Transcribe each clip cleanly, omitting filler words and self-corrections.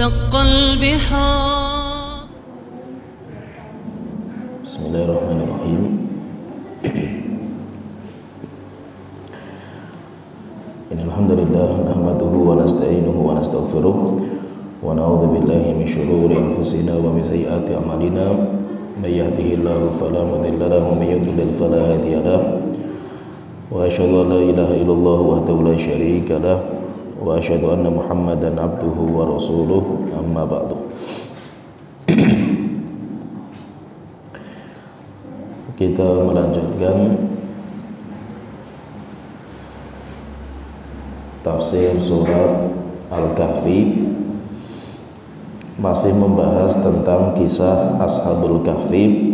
وشق البحار. بسم الله الرحمن الرحيم. إن الحمد لله نحمده ونستعينه ونستغفره ونعوذ بالله من شرور أنفسنا ومن سيئات أعمالنا من يهده الله فلا مضل له ومن يضلل فلا هادي له وأشهد أن لا إله إلا الله وحده لا شريك له وأشهد أن محمدا عبده ورسوله أما بعد. Kita melanjutkan tafsir surat Al-Kahfi, masih membahas tentang kisah Ashabul Kahfi,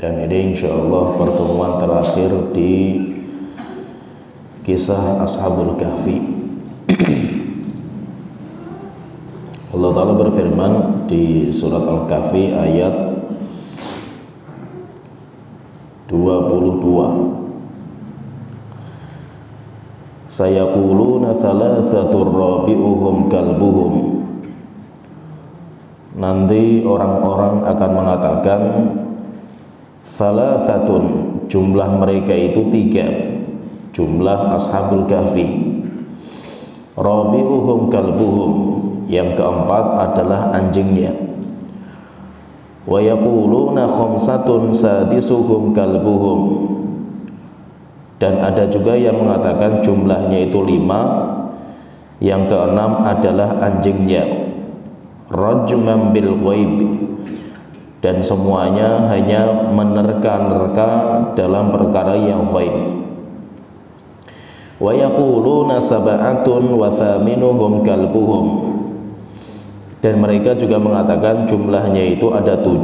dan ini insyaallah pertemuan terakhir di kisah Ashabul Kahfi. Allah Ta'ala berfirman di surat Al-Kahfi ayat 22, sayaquluna thalathatur rabi'uhum kalbuhum, nanti orang-orang akan mengatakan thalathatun, jumlah mereka itu 3, jumlah Ashabul Kahfi. Rabi'uhum kalbuhum, yang keempat adalah anjingnya. Wa yaquluna khamsatun sadisuhum kalbuhum, dan ada juga yang mengatakan jumlahnya itu 5, yang keenam adalah anjingnya. Rajman bil ghaib, dan semuanya hanya menerka-nerka dalam perkara yang ghaib. Wa yaquluna sab'atun wa thaminuhum kalbuhum, dan mereka juga mengatakan jumlahnya itu ada 7,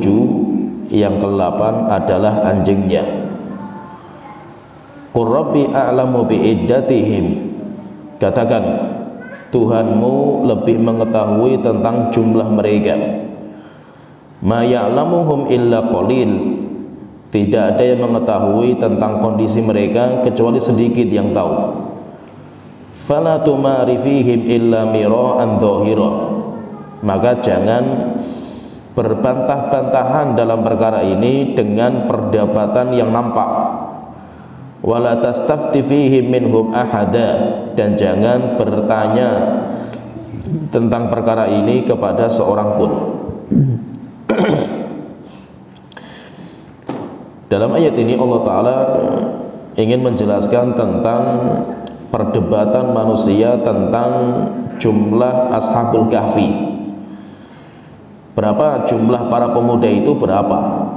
yang ke-8 adalah anjingnya. Qur rabbi a'lamu bi'iddatihim, katakan Tuhanmu lebih mengetahui tentang jumlah mereka. Ma ya'lamuhum illa qalil, tidak ada yang mengetahui tentang kondisi mereka kecuali sedikit yang tahu. Fala tumari fihim illa mira'an dhahira, maka jangan berbantah-bantahan dalam perkara ini dengan perdebatan yang nampak. Wala tastafti fihim minhum ahada, dan jangan bertanya tentang perkara ini kepada seorang pun. Dalam ayat ini Allah Ta'ala ingin menjelaskan tentang perdebatan manusia tentang jumlah Ashabul Kahfi. Berapa jumlah para pemuda itu, berapa?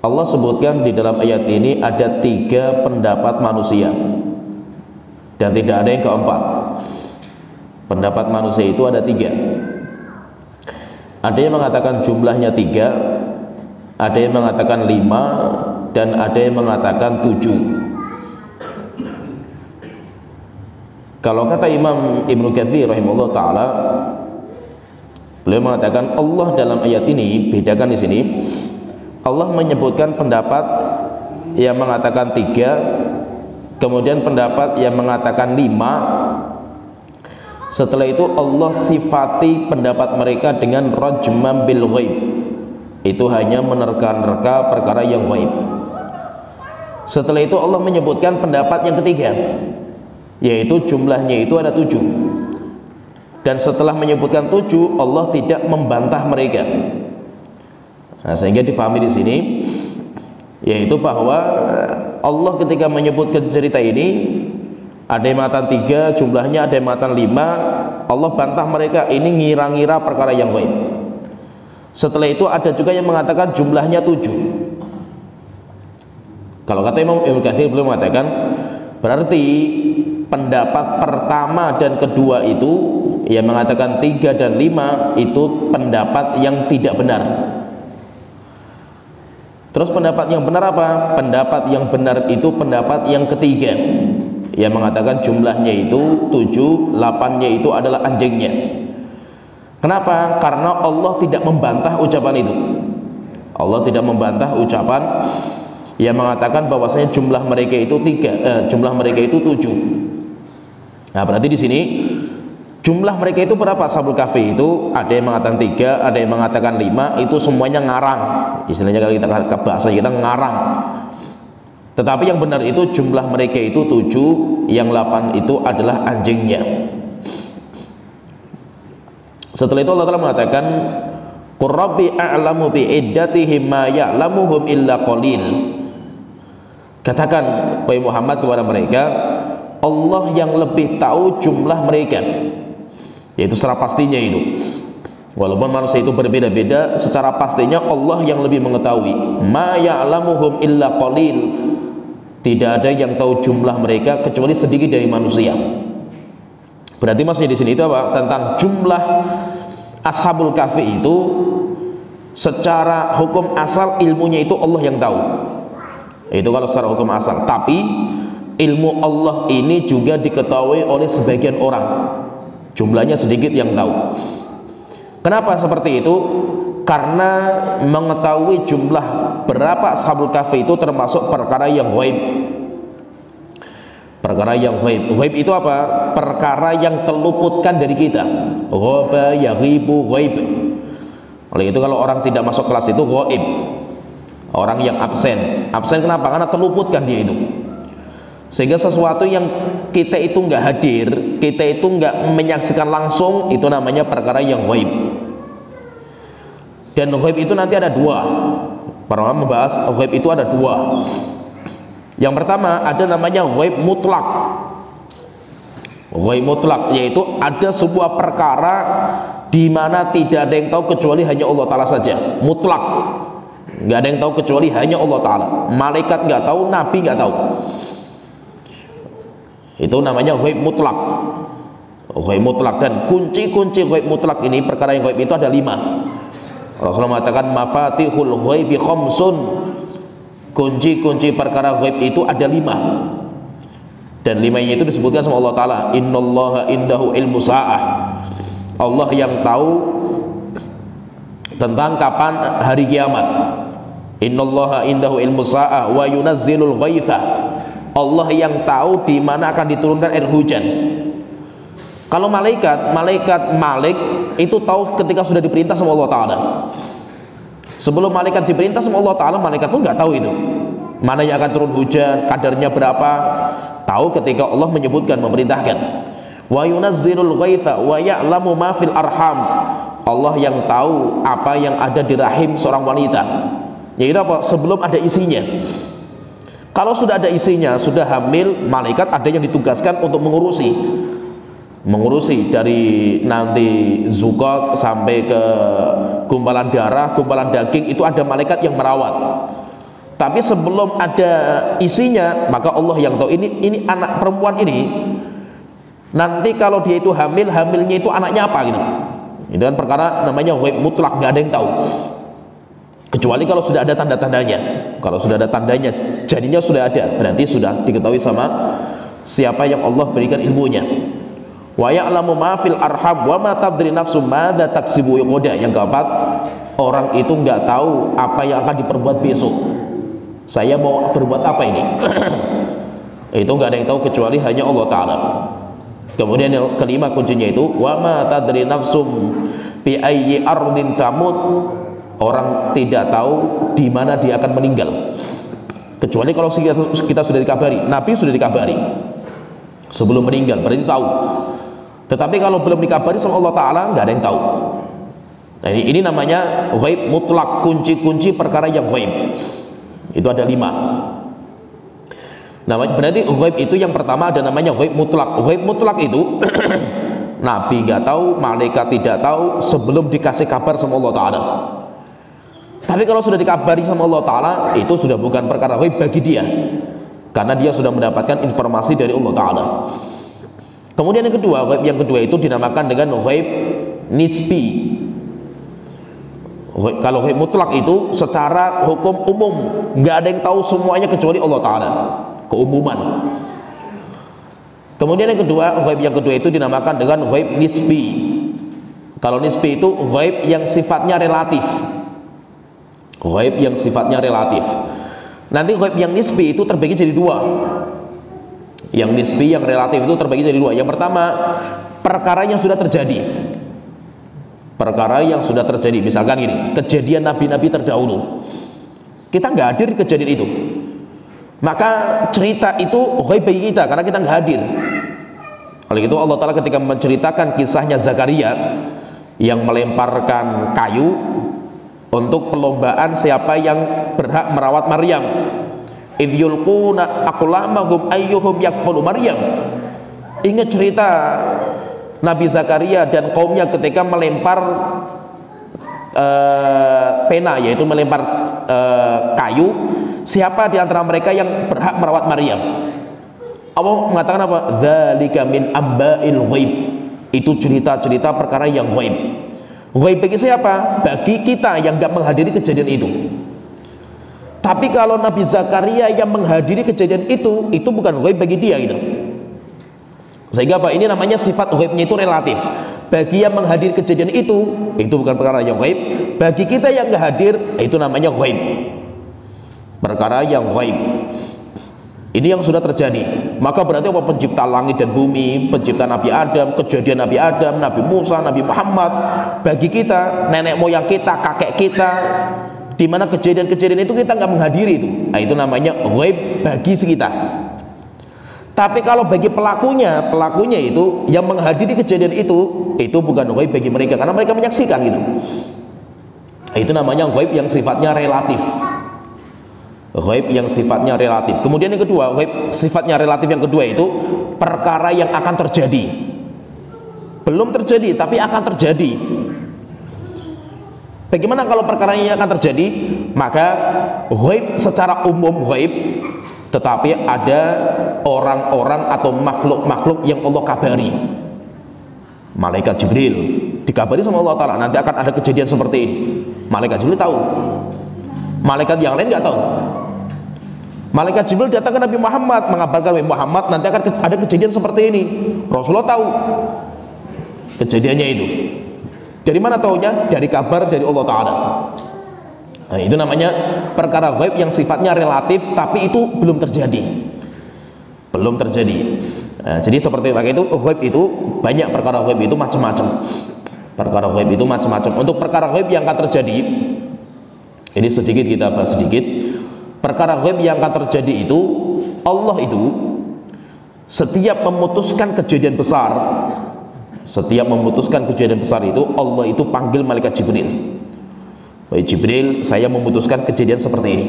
Allah sebutkan di dalam ayat ini ada 3 pendapat manusia, dan tidak ada yang keempat. Pendapat manusia itu ada 3. Ada yang mengatakan jumlahnya 3, ada yang mengatakan 5, dan ada yang mengatakan 7. Kalau kata Imam Ibnu Katsir rahimahullah ta'ala, beliau mengatakan Allah dalam ayat ini, bedakan di sini, Allah menyebutkan pendapat yang mengatakan 3, kemudian pendapat yang mengatakan 5. Setelah itu Allah sifati pendapat mereka dengan rajman bil ghaib, itu hanya menerka-nerka perkara yang ghaib. Setelah itu Allah menyebutkan pendapat yang ketiga, yaitu jumlahnya itu ada 7. Dan setelah menyebutkan 7, Allah tidak membantah mereka. Nah, sehingga difahami di sini, yaitu bahwa Allah ketika menyebutkan cerita ini, ada yang mengatakan 3 jumlahnya, ada yang mengatakan 5, Allah bantah mereka ini ngira-ngira perkara yang ghaib. Setelah itu ada juga yang mengatakan jumlahnya 7. Kalau kata Imam Ibnu Katsir, beliau mengatakan berarti pendapat pertama dan kedua itu, yang mengatakan 3 dan 5, itu pendapat yang tidak benar. Terus pendapat yang benar apa? Pendapat yang benar itu pendapat yang ketiga, yang mengatakan jumlahnya itu 7, 8-nya itu adalah anjingnya. Kenapa? Karena Allah tidak membantah ucapan itu. Allah tidak membantah ucapan yang mengatakan bahwasanya jumlah mereka itu 7. Nah, berarti di sini Jumlah mereka itu berapa? Ashabul Kahfi itu ada yang mengatakan 3, ada yang mengatakan 5. Itu semuanya ngarang. Istilahnya kalau kita bahasa kita ngarang. Tetapi yang benar itu jumlah mereka itu 7, yang 8 itu adalah anjingnya. Setelah itu Allah Ta'ala mengatakan, Qur Rabbi a'lamu bi'iddatihim ma ya'lamuhum illa qalil. Katakan wahai Muhammad kepada mereka, Allah yang lebih tahu jumlah mereka, yaitu secara pastinya itu. Walaupun manusia itu berbeda-beda, secara pastinya Allah yang lebih mengetahui. Ma ya'lamuhum illa qalil. Tidak ada yang tahu jumlah mereka kecuali sedikit dari manusia. Berarti maksudnya di sini itu apa? Tentang jumlah Ashabul Kahfi itu secara hukum asal ilmunya itu Allah yang tahu. Itu kalau secara hukum asal. Tapi ilmu Allah ini juga diketahui oleh sebagian orang. Jumlahnya sedikit yang tahu. Kenapa seperti itu? Karena mengetahui jumlah berapa Ashabul Kahfi itu termasuk perkara yang ghaib. Perkara yang ghaib. Ghaib itu apa? Perkara yang terluputkan dari kita. Ghaba yaghibu ghaib. Oleh itu kalau orang tidak masuk kelas itu ghaib. Orang yang absen. Absen kenapa? Karena terluputkan dia itu. Sehingga sesuatu yang kita itu nggak hadir, kita itu nggak menyaksikan langsung, itu namanya perkara yang ghaib. Dan ghaib itu nanti ada dua. Para ulama membahas ghaib itu ada dua. Yang pertama ada namanya ghaib mutlak. Ghaib mutlak yaitu ada sebuah perkara di mana tidak ada yang tahu kecuali hanya Allah Ta'ala saja. Mutlak, nggak ada yang tahu kecuali hanya Allah Ta'ala. Malaikat nggak tahu, Nabi nggak tahu. Itu namanya ghaib mutlak. Ghaib mutlak. Dan kunci-kunci ghaib mutlak ini, perkara yang ghaib itu ada 5. Rasulullah mengatakan mafatihul ghaibi khamsun. Kunci-kunci perkara ghaib itu ada 5. Dan 5-nya itu disebutkan sama Allah Ta'ala, innallaha indahu ilmu sa'ah. Allah yang tahu tentang kapan hari kiamat. Innallaha indahu ilmu sa'ah wa yunazzilul ghaitha. Allah yang tahu di mana akan diturunkan air hujan. Kalau malaikat Malik itu tahu ketika sudah diperintah sama Allah Ta'ala. Sebelum malaikat diperintah sama Allah Ta'ala, malaikat pun nggak tahu itu mana yang akan turun hujan, kadarnya berapa. Tahu ketika Allah menyebutkan, memerintahkan. Wa yunazzilul ghaitha wa ya'lamu ma fil arham. Allah yang tahu apa yang ada di rahim seorang wanita. Yaitu apa? Sebelum ada isinya. Kalau sudah ada isinya, sudah hamil, malaikat ada yang ditugaskan untuk mengurusi dari nanti zugot sampai ke gumpalan darah, gumpalan daging, itu ada malaikat yang merawat. Tapi sebelum ada isinya, maka Allah yang tahu ini anak perempuan ini nanti kalau dia itu hamilnya itu anaknya apa gitu. Itu kan perkara namanya ghaib mutlak, nggak ada yang tahu. Kecuali kalau sudah ada tanda-tandanya. Kalau sudah ada tandanya, jadinya sudah ada, berarti sudah diketahui sama siapa yang Allah berikan ilmunya. Wa ya'lamu ma fil arham wa ma tadri nafsum madza taksibu ghadan. Yang keempat, orang itu nggak tahu apa yang akan diperbuat besok. Saya mau berbuat apa ini? Itu nggak ada yang tahu kecuali hanya Allah Ta'ala. Kemudian yang kelima kuncinya itu wa ma tadri nafsum bi ayyi ardin tamut. Orang tidak tahu di mana dia akan meninggal. Kecuali kalau kita sudah dikabari. Nabi sudah dikabari sebelum meninggal, berarti tahu. Tetapi kalau belum dikabari sama Allah Ta'ala, nggak ada yang tahu. Nah ini namanya ghaib mutlak, kunci-kunci perkara yang ghaib. Itu ada 5. Nah, berarti ghaib itu yang pertama ada namanya ghaib mutlak. Ghaib mutlak itu Nabi nggak tahu, malaikat tidak tahu sebelum dikasih kabar sama Allah Ta'ala. Tapi kalau sudah dikabari sama Allah Ta'ala, itu sudah bukan perkara ghaib bagi dia, karena dia sudah mendapatkan informasi dari Allah Ta'ala. Kemudian yang kedua, ghaib yang kedua itu dinamakan dengan ghaib nisbi. Kalau ghaib mutlak itu secara hukum umum, nggak ada yang tahu semuanya kecuali Allah Ta'ala, keumuman. Kemudian yang kedua, ghaib yang kedua itu dinamakan dengan ghaib nisbi. Kalau nisbi itu ghaib yang sifatnya relatif. Ghaib yang sifatnya relatif. Nanti ghaib yang nisbi itu terbagi jadi 2. Yang nisbi, yang relatif itu terbagi jadi 2. Yang pertama, perkara yang sudah terjadi. Perkara yang sudah terjadi, misalkan gini, kejadian nabi-nabi terdahulu, kita nggak hadir di kejadian itu, maka cerita itu ghaib bagi kita karena kita nggak hadir. Oleh itu Allah Ta'ala ketika menceritakan kisahnya Zakaria yang melemparkan kayu untuk perlombaan siapa yang berhak merawat Maryam, idh yulquna aqlamahum ayyuhum yakfulu Maryam. Ingat cerita Nabi Zakaria dan kaumnya ketika melempar pena, yaitu melempar kayu, siapa di antara mereka yang berhak merawat Maryam. Allah mengatakan apa? Dzalika min amba'il ghaib. Itu cerita-cerita perkara yang ghaib. Ghaib bagi siapa? Bagi kita yang tidak menghadiri kejadian itu. Tapi kalau Nabi Zakaria yang menghadiri kejadian itu bukan ghaib bagi dia gitu. Sehingga apa? Ini namanya sifat ghaibnya itu relatif. Bagi yang menghadiri kejadian itu bukan perkara yang ghaib. Bagi kita yang nggak hadir, itu namanya ghaib. Perkara yang ghaib. Ini yang sudah terjadi. Maka berarti apa? Pencipta langit dan bumi, pencipta Nabi Adam, kejadian Nabi Adam, Nabi Musa, Nabi Muhammad. Bagi kita, nenek moyang kita, kakek kita, di mana kejadian-kejadian itu kita nggak menghadiri itu. Nah, itu namanya ghaib bagi kita. Tapi kalau bagi pelakunya itu yang menghadiri kejadian itu bukan ghaib bagi mereka karena mereka menyaksikan gitu. Itu namanya ghaib yang sifatnya relatif. Ghaib yang sifatnya relatif. Kemudian yang kedua, ghaib sifatnya relatif yang kedua itu perkara yang akan terjadi. Belum terjadi tapi akan terjadi. Bagaimana kalau perkara yang akan terjadi? Maka ghaib secara umum ghaib, tetapi ada orang-orang atau makhluk-makhluk yang Allah kabari. Malaikat Jibril dikabari sama Allah Ta'ala, nanti akan ada kejadian seperti ini. Malaikat Jibril tahu, malaikat yang lain nggak tahu. Malaikat Jibril datang ke Nabi Muhammad mengabarkan, Nabi Muhammad nanti akan ada kejadian seperti ini. Rasulullah tahu kejadiannya itu. Dari mana tahunya? Dari kabar dari Allah Ta'ala. Nah, itu namanya perkara ghaib yang sifatnya relatif, tapi itu belum terjadi. Belum terjadi. Nah, jadi seperti itu, ghaib itu banyak, perkara ghaib itu macam-macam. Perkara ghaib itu macam-macam. Untuk perkara ghaib yang akan terjadi, ini sedikit kita bahas sedikit. Perkara ghaib yang akan terjadi itu, Allah itu setiap memutuskan kejadian besar, setiap memutuskan kejadian besar itu, Allah itu panggil malaikat Jibril. Wahai Jibril, saya memutuskan kejadian seperti ini.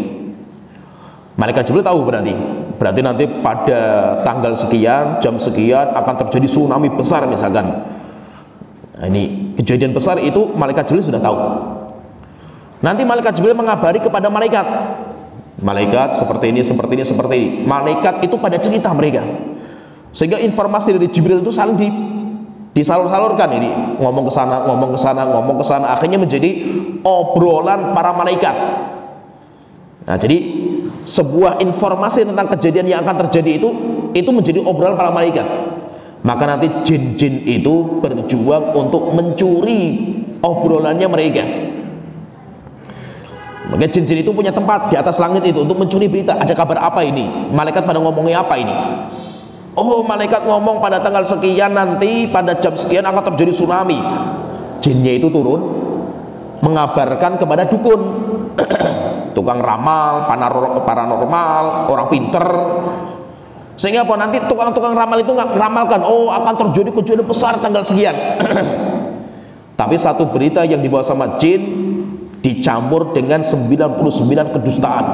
Malaikat Jibril tahu berarti nanti pada tanggal sekian, jam sekian akan terjadi tsunami besar misalkan. Nah, ini kejadian besar itu malaikat Jibril sudah tahu. Nanti malaikat Jibril mengabari kepada malaikat. Malaikat seperti ini, seperti ini, seperti ini. Malaikat itu pada cerita mereka. Sehingga informasi dari Jibril itu saling disalur-salurkan, ini ngomong ke sana, ngomong ke sana, ngomong ke sana, akhirnya menjadi obrolan para malaikat. Nah, jadi sebuah informasi tentang kejadian yang akan terjadi itu menjadi obrolan para malaikat. Maka nanti jin-jin itu berjuang untuk mencuri obrolannya mereka. Maka jin-jin itu punya tempat di atas langit itu untuk mencuri berita. Ada kabar apa ini? Malaikat pada ngomongnya apa ini? Oh, malaikat ngomong pada tanggal sekian nanti pada jam sekian akan terjadi tsunami. Jinnya itu turun mengabarkan kepada dukun, tukang ramal, paranormal, orang pinter. Sehingga apa? Nanti tukang-tukang ramal itu nggak meramalkan, oh akan terjadi kejadian besar tanggal sekian. Tapi satu berita yang dibawa sama jin dicampur dengan 99 kedustaan.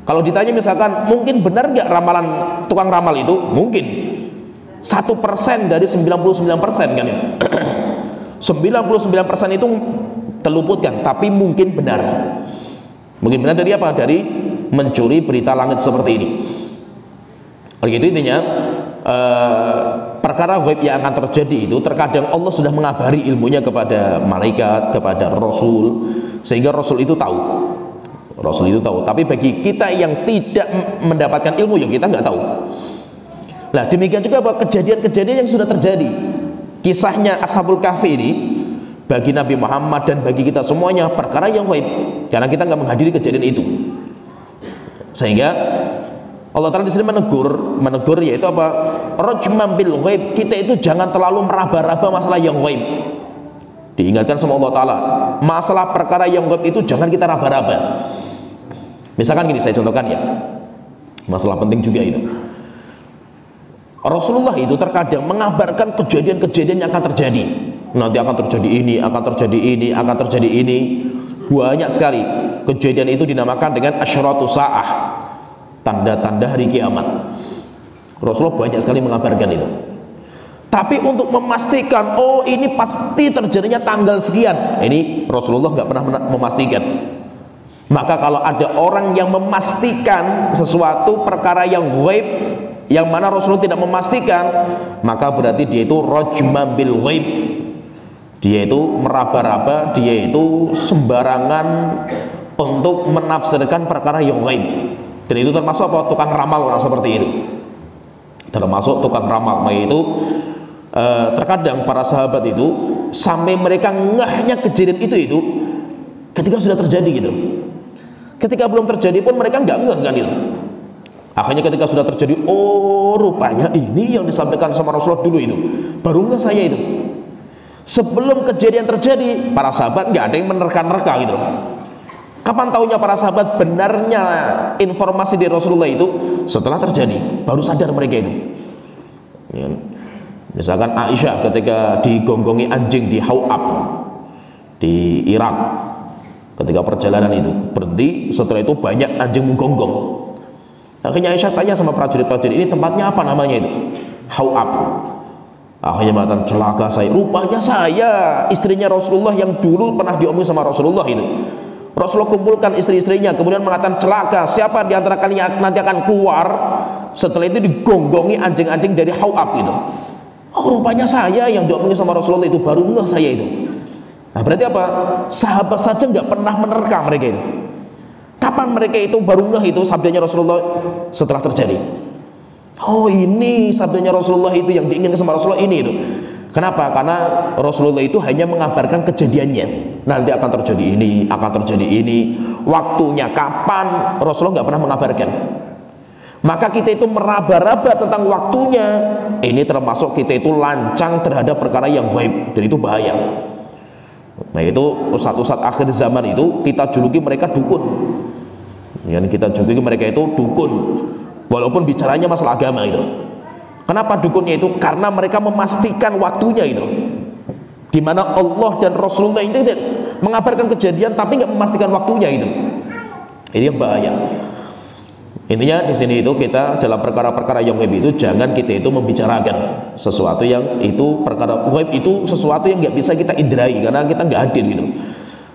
Kalau ditanya misalkan, mungkin benar nggak ramalan tukang ramal itu? Mungkin 1% dari 99% kan itu. 99% itu terluputkan, tapi mungkin benar. Mungkin benar dari apa? Dari mencuri berita langit seperti ini. Oleh itu intinya, perkara ghaib yang akan terjadi itu terkadang Allah sudah mengabari ilmunya kepada malaikat, kepada Rasul, sehingga Rasul itu tahu. Rasul itu tahu, tapi bagi kita yang tidak mendapatkan ilmu, yang kita nggak tahu. Nah, demikian juga bahwa kejadian-kejadian yang sudah terjadi, kisahnya Ashabul Kahfi ini bagi Nabi Muhammad dan bagi kita semuanya perkara yang ghaib, karena kita nggak menghadiri kejadian itu. Sehingga Allah Ta'ala di sini menegur yaitu apa? Rajman bil ghaib, kita itu jangan terlalu meraba-raba masalah yang ghaib. Diingatkan sama Allah Ta'ala, masalah perkara yang ghaib itu jangan kita raba-raba. Misalkan gini, saya contohkan ya, masalah penting juga itu. Rasulullah itu terkadang mengabarkan kejadian-kejadian yang akan terjadi. Nanti akan terjadi ini, akan terjadi ini, akan terjadi ini. Banyak sekali kejadian itu dinamakan dengan asyratu sa'ah, tanda-tanda hari kiamat. Rasulullah banyak sekali mengabarkan itu. Tapi untuk memastikan, oh ini pasti terjadinya tanggal sekian, ini Rasulullah nggak pernah memastikan. Maka kalau ada orang yang memastikan sesuatu perkara yang ghaib, yang mana Rasulullah tidak memastikan, maka berarti dia itu rajma bil ghaib. Dia itu meraba-raba, dia itu sembarangan untuk menafsirkan perkara yang ghaib. Dan itu termasuk apa? Tukang ramal orang seperti itu. Termasuk tukang ramal, yaitu terkadang para sahabat itu sampai mereka ngahnya kejadian itu ketika sudah terjadi gitu. Ketika belum terjadi pun mereka nggak ngeh kan itu. Akhirnya ketika sudah terjadi, oh rupanya ini yang disampaikan sama Rasulullah dulu itu. Baru ngeh saya itu. Sebelum kejadian terjadi, para sahabat nggak ada yang menerka-nerka gitu. Kapan tahunya para sahabat benarnya informasi dari Rasulullah itu setelah terjadi, baru sadar mereka itu. Ya. Misalkan Aisyah ketika digonggongi anjing di Hauab di Irak, ketika perjalanan itu berhenti, setelah itu banyak anjing menggonggong. Akhirnya Aisyah tanya sama prajurit-prajurit, ini tempatnya apa namanya itu? Hauab. Akhirnya mengatakan, celaka saya, rupanya saya istrinya Rasulullah yang dulu pernah diomongin sama Rasulullah itu. Rasulullah kumpulkan istri-istrinya, kemudian mengatakan, celaka, siapa di antara kalian nanti akan keluar setelah itu digonggongi anjing-anjing dari Hauab gitu. Oh rupanya saya yang diomongin sama Rasulullah itu, baru ngeh saya itu. Nah berarti apa? Sahabat saja nggak pernah menerka mereka itu. Kapan mereka itu baru ngeh itu sabdanya Rasulullah setelah terjadi? Oh ini sabdanya Rasulullah itu yang diinginkan sama Rasulullah ini itu. Kenapa? Karena Rasulullah itu hanya mengabarkan kejadiannya. Nanti akan terjadi ini, akan terjadi ini. Waktunya kapan? Rasulullah nggak pernah mengabarkan. Maka kita itu meraba-raba tentang waktunya. Ini termasuk kita itu lancang terhadap perkara yang gaib, dan itu bahaya. Nah itu ustadz-ustadz akhir zaman itu kita juluki mereka dukun. Yang kita juluki mereka itu dukun. Walaupun bicaranya masalah agama itu. Kenapa dukunnya itu? Karena mereka memastikan waktunya itu. Dimana Allah dan Rasulullah itu mengabarkan kejadian tapi nggak memastikan waktunya itu. Ini yang bahaya. Intinya di sini itu kita dalam perkara-perkara yang gaib itu jangan kita itu membicarakan sesuatu yang itu perkara gaib itu sesuatu yang nggak bisa kita indrai karena kita nggak hadir gitu.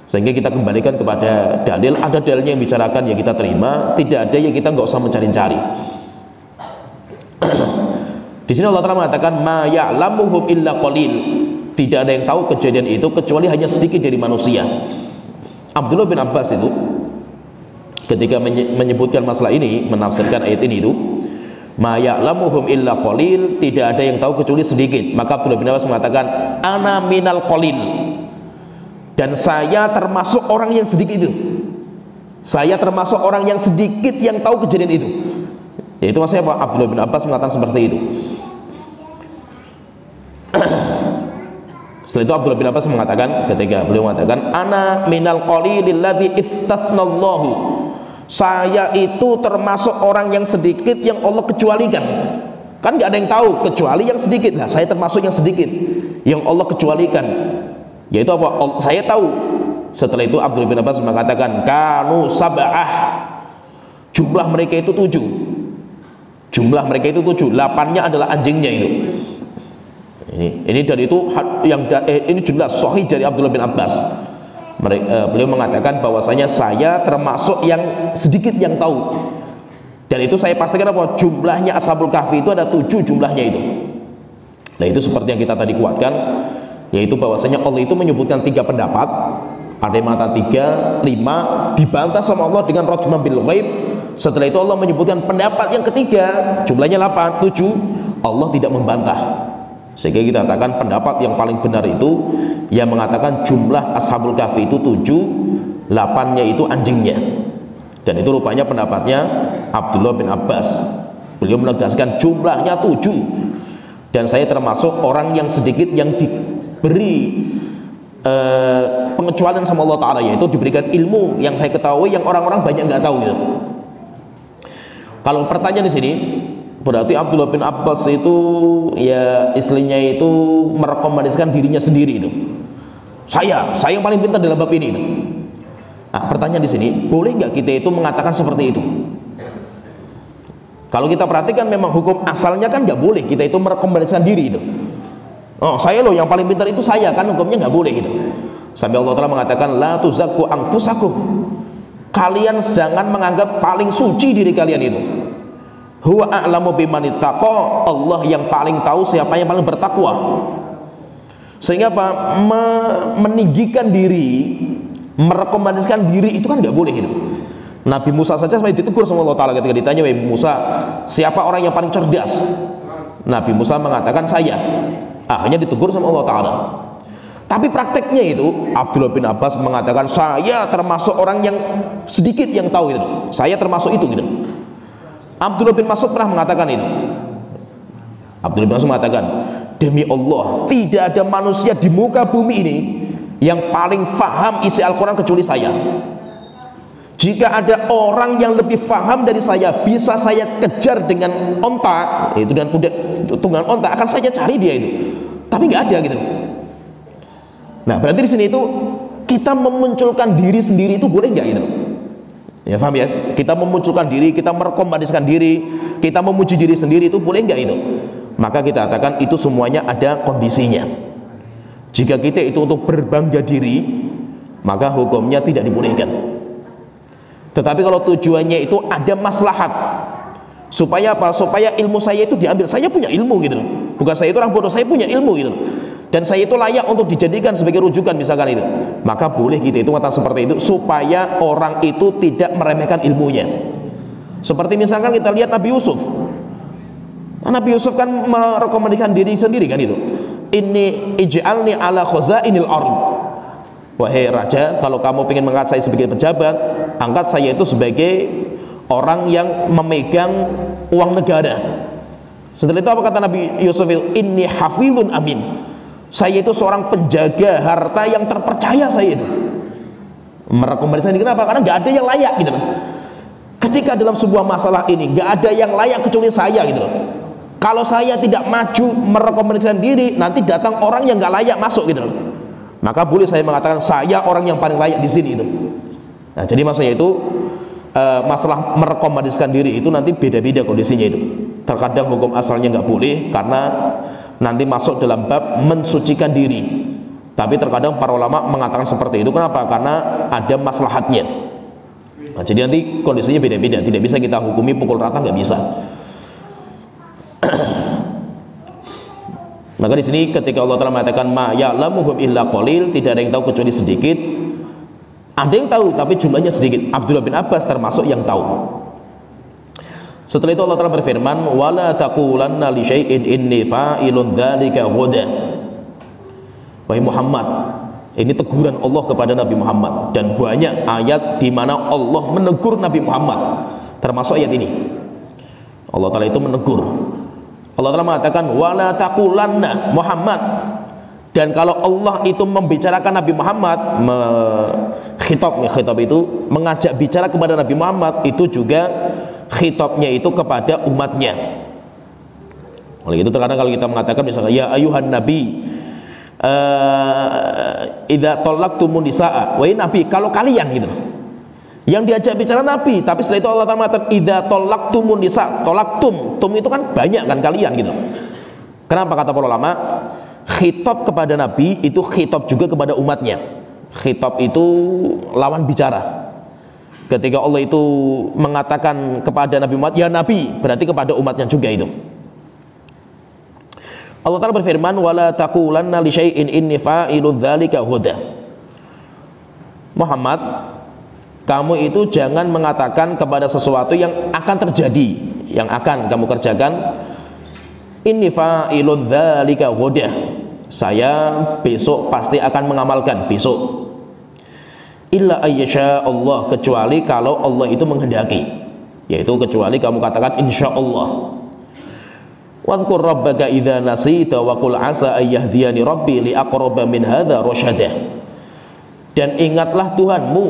Sehingga kita kembalikan kepada dalil, ada dalilnya yang bicarakan ya kita terima, tidak ada ya kita nggak usah mencari-cari. Di sini Allah Ta'ala mengatakan ma ya'lamuhum illa qalil. Tidak ada yang tahu kejadian itu kecuali hanya sedikit dari manusia. Abdullah bin Abbas itu ketika menyebutkan masalah ini, menafsirkan ayat ini itu ma ya'lamuhum illa qalil, tidak ada yang tahu kecuali sedikit. Maka Abdullah bin Abbas mengatakan ana minal qalil, dan saya termasuk orang yang sedikit itu. Saya termasuk orang yang sedikit yang tahu kejadian itu. Itu maksudnya Pak Abdullah bin Abbas mengatakan seperti itu. Setelah itu Abdullah bin Abbas mengatakan, ketika beliau mengatakan ana minal qalilil ladzi istathnallahu, saya itu termasuk orang yang sedikit yang Allah kecualikan. Kan nggak ada yang tahu kecuali yang sedikit. Nah saya termasuk yang sedikit yang Allah kecualikan. Yaitu apa? Saya tahu. Setelah itu Abdullah bin Abbas mengatakan kanu sab'ah, jumlah mereka itu 7. Jumlah mereka itu 7, 8-nya adalah anjingnya itu. Ini dari itu yang ini jumlah sahih dari Abdullah bin Abbas. Beliau mengatakan bahwasanya saya termasuk yang sedikit yang tahu. Dan itu saya pastikan apa? Jumlahnya Ashabul Kahfi itu ada 7 jumlahnya itu. Nah itu seperti yang kita tadi kuatkan, yaitu bahwasanya Allah itu menyebutkan 3 pendapat. Ada yang mengatakan 3, 5, dibantah sama Allah dengan rajman bil ghaib. Setelah itu Allah menyebutkan pendapat yang ketiga, jumlahnya 8, 7, Allah tidak membantah. Sehingga kita katakan pendapat yang paling benar itu yang mengatakan jumlah Ashabul Kahfi itu 7, 8-nya itu anjingnya. Dan itu rupanya pendapatnya Abdullah bin Abbas. Beliau menegaskan jumlahnya 7, dan saya termasuk orang yang sedikit yang diberi pengecualian sama Allah Ta'ala, yaitu diberikan ilmu yang saya ketahui yang orang-orang banyak nggak tahu gitu. Kalau pertanyaan di sini, berarti Abdullah bin Abbas itu ya istilahnya itu merekomendasikan dirinya sendiri itu. Saya yang paling pintar dalam bab ini itu. Nah, pertanyaan di sini, boleh nggak kita itu mengatakan seperti itu? Kalau kita perhatikan memang hukum asalnya kan nggak boleh kita itu merekomendasikan diri itu. Oh, saya loh yang paling pintar itu saya, kan hukumnya nggak boleh itu. Sampai Allah Ta'ala mengatakan la tuzakku anfusakum. Kalian jangan menganggap paling suci diri kalian itu. Huwa a'lamu bimanittaqa. Allah yang paling tahu siapa yang paling bertakwa. Sehingga apa? Meninggikan diri, merekomendasikan diri itu kan nggak boleh itu. Nabi Musa saja sampai ditegur sama Allah Ta'ala ketika ditanya, wahai Musa, siapa orang yang paling cerdas? Nabi Musa mengatakan saya. Akhirnya ditegur sama Allah Ta'ala. Tapi prakteknya itu Abdullah bin Abbas mengatakan saya termasuk orang yang sedikit yang tahu itu. Saya termasuk itu gitu. Abdullah bin Mas'ud pernah mengatakan itu. Abdullah bin Mas'ud mengatakan, demi Allah, tidak ada manusia di muka bumi ini yang paling faham isi Al-Quran kecuali saya. Jika ada orang yang lebih faham dari saya, bisa saya kejar dengan onta, itu dengan kuda tunggangan onta, akan saya cari dia itu. Tapi nggak ada gitu. Nah, berarti di sini itu kita memunculkan diri sendiri itu boleh nggak gitu? Ya, paham ya? Kita memunculkan diri, kita merekomendasikan diri, kita memuji diri sendiri itu boleh nggak itu? Maka kita katakan itu semuanya ada kondisinya. Jika kita itu untuk berbangga diri, maka hukumnya tidak dibolehkan. Tetapi kalau tujuannya itu ada maslahat, supaya apa? Supaya ilmu saya itu diambil. Saya punya ilmu gitu loh. Bukan saya itu orang bodoh, saya punya ilmu gitu loh. Dan saya itu layak untuk dijadikan sebagai rujukan misalkan itu. Maka boleh kita itu mengatakan seperti itu supaya orang itu tidak meremehkan ilmunya. Seperti misalkan kita lihat Nabi Yusuf. Nabi Yusuf kan merekomendasikan diri sendiri kan itu. Inni ij'alni ala khazainil ardh. Wahai raja, kalau kamu ingin mengangkat saya sebagai pejabat, angkat saya itu sebagai orang yang memegang uang negara. Setelah itu apa kata Nabi Yusuf? Inni hafizun amin. Saya itu seorang penjaga harta yang terpercaya saya itu. Merekomendasikan diri kenapa? Karena nggak ada yang layak gitu loh. Ketika dalam sebuah masalah ini nggak ada yang layak kecuali saya gitu loh. Kalau saya tidak maju merekomendasikan diri, nanti datang orang yang nggak layak masuk gitu loh. Maka boleh saya mengatakan saya orang yang paling layak di sini itu. Nah, jadi maksudnya itu masalah merekomendasikan diri itu nanti beda-beda kondisinya itu. Terkadang hukum asalnya nggak boleh karena nanti masuk dalam bab mensucikan diri. Tapi terkadang para ulama mengatakan seperti itu. Kenapa? Karena ada maslahatnya. Nah, jadi nanti kondisinya beda-beda. Tidak bisa kita hukumi pukul rata, nggak bisa. Maka di sini ketika Allah Ta'ala mengatakan ma ya'lamuhum illa qalil, tidak ada yang tahu kecuali sedikit. Ada yang tahu tapi jumlahnya sedikit. Abdullah bin Abbas termasuk yang tahu. Setelah itu Allah Ta'ala berfirman, wala taqulanna li syai'in inni fa'ilun dzalika ghadan. Wahai Muhammad, ini teguran Allah kepada Nabi Muhammad, dan banyak ayat di mana Allah menegur Nabi Muhammad, termasuk ayat ini. Allah Ta'ala itu menegur. Allah Ta'ala mengatakan wala taqulanna Muhammad, dan kalau Allah itu membicarakan Nabi Muhammad, khitab itu mengajak bicara kepada Nabi Muhammad, itu juga khitabnya itu kepada umatnya. Oleh itu terkadang kalau kita mengatakan misalnya ya ayuhan nabi idza talaqtumun nisaa, wahai nabi kalau kalian gitu, yang diajak bicara nabi, tapi setelah itu Allah Ta'ala mengatakan idza talaqtumun nisa, talaqtum, tum itu kan banyak kan kalian gitu. Kenapa kata para ulama? Khitab kepada nabi itu khitab juga kepada umatnya. Khitab itu lawan bicara. Ketika Allah itu mengatakan kepada Nabi Muhammad ya nabi, berarti kepada umatnya juga itu. Allah Ta'ala berfirman wala taqulanna li syai'in inni fa'ilun dzalika ghadan. Muhammad, kamu itu jangan mengatakan kepada sesuatu yang akan terjadi, yang akan kamu kerjakan, inni fa'ilun dzalika ghadan, saya besok pasti akan mengamalkan besok. Illa ayyasha Allah, kecuali kalau Allah itu menghendaki. yaitu kecuali kamu katakan insyaallah. Wadhkur rabbaka idza nasita wa qul asa ayyahdiyani rabbi li aqraba min hadza rasyada. Dan ingatlah Tuhanmu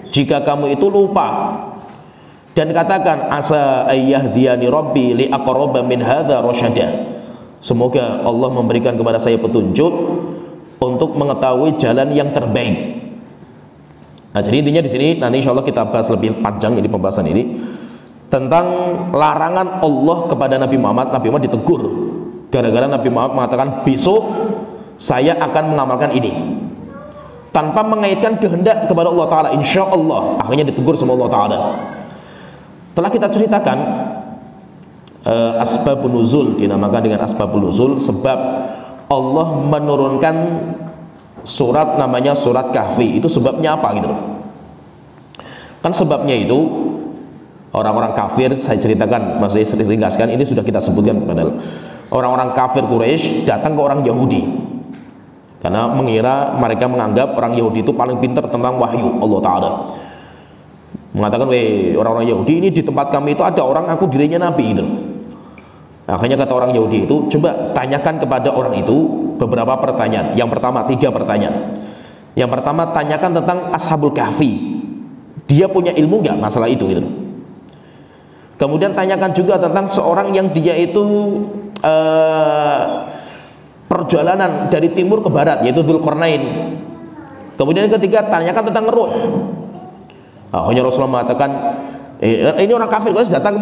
jika kamu itu lupa, dan katakan asa ayyahdiyani rabbi li aqraba min hadza rasyada. Semoga Allah memberikan kepada saya petunjuk untuk mengetahui jalan yang terbaik. Nah, jadi intinya di sini nanti insyaallah kita bahas lebih panjang ini pembahasan ini tentang larangan Allah kepada Nabi Muhammad. Nabi Muhammad ditegur gara-gara Nabi Muhammad mengatakan besok saya akan mengamalkan ini tanpa mengaitkan kehendak kepada Allah Ta'ala, insya Allah. Akhirnya ditegur sama Allah Ta'ala. Telah kita ceritakan asbabun nuzul, dinamakan dengan asbabun nuzul, sebab Allah menurunkan surat namanya surat Kahfi. Itu sebabnya apa gitu loh. Kan sebabnya itu orang-orang kafir, saya ceritakan, masih sering ringkaskan, ini sudah kita sebutkan padahal. Orang-orang kafir Quraisy datang ke orang Yahudi karena mereka menganggap orang Yahudi itu paling pintar tentang wahyu Allah Ta'ala. Mengatakan, weh orang-orang Yahudi ini di tempat kami itu ada orang aku dirinya Nabi itu. Akhirnya kata orang Yahudi itu, coba tanyakan kepada orang itu beberapa pertanyaan. Yang pertama, 3 pertanyaan. Yang pertama, tanyakan tentang Ashabul Kahfi, dia punya ilmu nggak masalah itu gitu. Kemudian tanyakan juga tentang seorang yang dia itu perjalanan dari timur ke barat, yaitu Dzulqarnain. Kemudian yang ketiga, tanyakan tentang ruh. Akhirnya Rasulullah mengatakan, ini orang kafir datang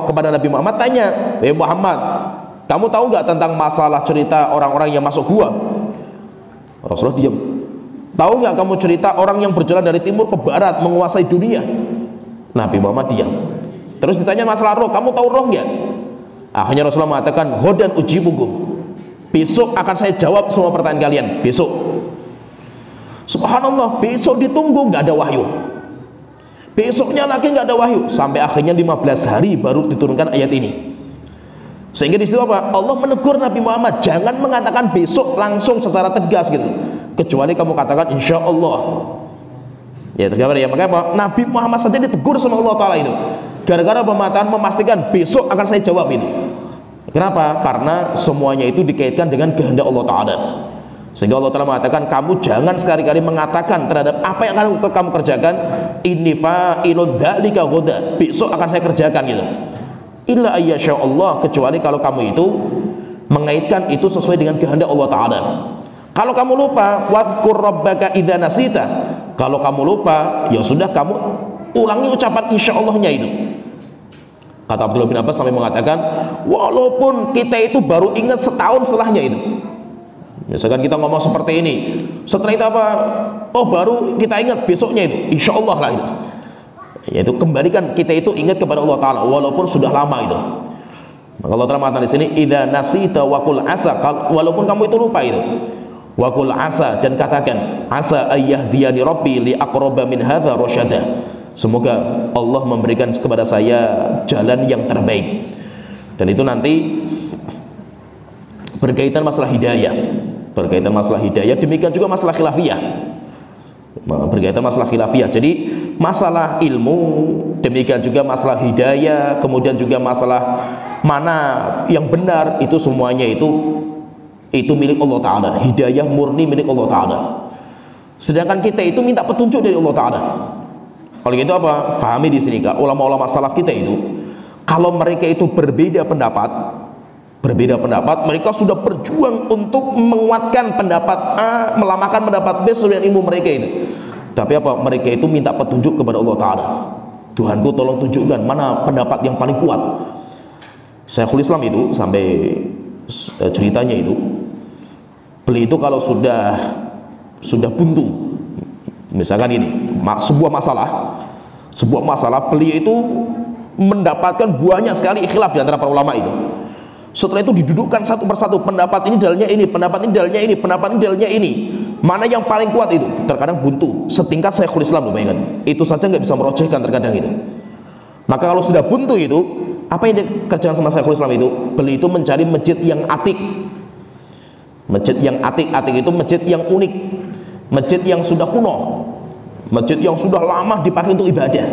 kepada Nabi Muhammad, tanya, Muhammad, kamu tahu nggak tentang masalah cerita orang-orang yang masuk gua? Rasulullah diam. Tahu nggak kamu cerita orang yang berjalan dari timur ke barat menguasai dunia? Nabi Muhammad diam. Terus ditanya masalah roh, kamu tahu roh nggak? Akhirnya Rasulullah mengatakan, Ghadan ujibukum, besok akan saya jawab semua pertanyaan kalian, besok. Subhanallah, besok ditunggu nggak ada wahyu. Besoknya lagi nggak ada wahyu, sampai akhirnya 15 hari baru diturunkan ayat ini. Sehingga di situ apa? Allah menegur Nabi Muhammad, jangan mengatakan besok langsung secara tegas gitu, kecuali kamu katakan insya Allah. Ya tergambar ya, makanya apa? Nabi Muhammad saja ditegur sama Allah Ta'ala itu gara-gara memastikan besok akan saya jawab itu. Kenapa? Karena semuanya itu dikaitkan dengan kehendak Allah Ta'ala. Sehingga Allah Ta'ala mengatakan, kamu jangan sekali-kali mengatakan terhadap apa yang akan kamu kerjakan, inni fa'ilun dzalika ghadan, besok akan saya kerjakan gitu. Illa ayyasha Allah, kecuali kalau kamu itu mengaitkan itu sesuai dengan kehendak Allah Ta'ala. Kalau kamu lupa, wadhkur rabbaka idza nasita, kalau kamu lupa, ya sudah kamu ulangi ucapan insya Allahnya itu. Kata Abdullah bin Abbas sampai mengatakan, walaupun kita itu baru ingat setahun setelahnya itu. Misalkan kita ngomong seperti ini, setelah itu apa? Oh baru kita ingat besoknya itu, insya Allah lah itu. Yaitu kembalikan kita itu ingat kepada Allah Ta'ala walaupun sudah lama itu. Maka Allah Ta'ala mengatakan di sini, idza nasita wa qul asa, walaupun kamu itu lupa itu. Wa qul asa, dan katakan asa ayyahdiyani rabbi li aqraba min hadza rasyada. Semoga Allah memberikan kepada saya jalan yang terbaik. Dan itu nanti berkaitan masalah hidayah. Berkaitan masalah hidayah, demikian juga masalah khilafiyah. Berkaitan masalah khilafiyah. Jadi masalah ilmu, demikian juga masalah hidayah, kemudian juga masalah mana yang benar, itu semuanya itu milik Allah Ta'ala. Hidayah murni milik Allah Ta'ala. Sedangkan kita itu minta petunjuk dari Allah Ta'ala. Kalau gitu apa? Fahami di sini Kak, ulama-ulama salaf kita itu, kalau mereka itu berbeda pendapat, mereka sudah berjuang untuk menguatkan pendapat A, melamakan pendapat B sesuai ilmu mereka itu. Tapi apa? Mereka itu minta petunjuk kepada Allah Ta'ala. Tuhanku tolong tunjukkan mana pendapat yang paling kuat. Syekhul Islam itu sampai ceritanya itu, beliau itu kalau sudah buntu, misalkan ini sebuah masalah, beliau itu mendapatkan banyak sekali khilaf di antara para ulama itu. Setelah itu didudukkan satu persatu, pendapat ini dalilnya ini, pendapat ini dalilnya ini, pendapat ini dalilnya ini, mana yang paling kuat itu. Terkadang buntu setingkat Syekhul Islam, bayangkan, itu saja nggak bisa merojehkan terkadang itu. Maka kalau sudah buntu itu, apa yang dikerjakan sama Syekhul Islam itu? Beliau itu mencari masjid yang atik. Masjid yang atik itu masjid yang unik, masjid yang sudah kuno, masjid yang sudah lama dipakai untuk ibadah.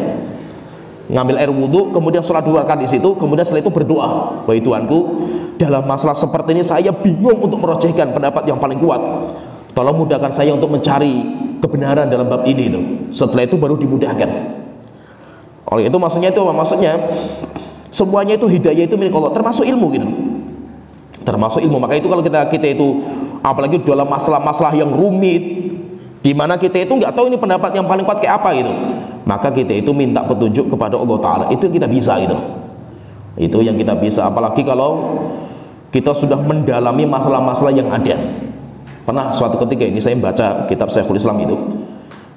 ngambil air wudhu, kemudian sholat 2 rakaat di situ, kemudian setelah itu berdoa, wahai Tuhanku, dalam masalah seperti ini saya bingung untuk merojehkan pendapat yang paling kuat, tolong mudahkan saya untuk mencari kebenaran dalam bab ini itu. Setelah itu baru dimudahkan. Oleh itu maksudnya itu apa? Maksudnya semuanya itu hidayah itu milik Allah, termasuk ilmu gitu, termasuk ilmu. Maka itu kalau kita itu apalagi dalam masalah-masalah yang rumit, di mana kita itu nggak tahu ini pendapat yang paling kuat kayak apa gitu, maka kita itu minta petunjuk kepada Allah Ta'ala. Itu yang kita bisa gitu, itu yang kita bisa. Apalagi kalau kita sudah mendalami masalah-masalah yang ada. Pernah suatu ketika ini saya baca kitab Syekhul Islam itu,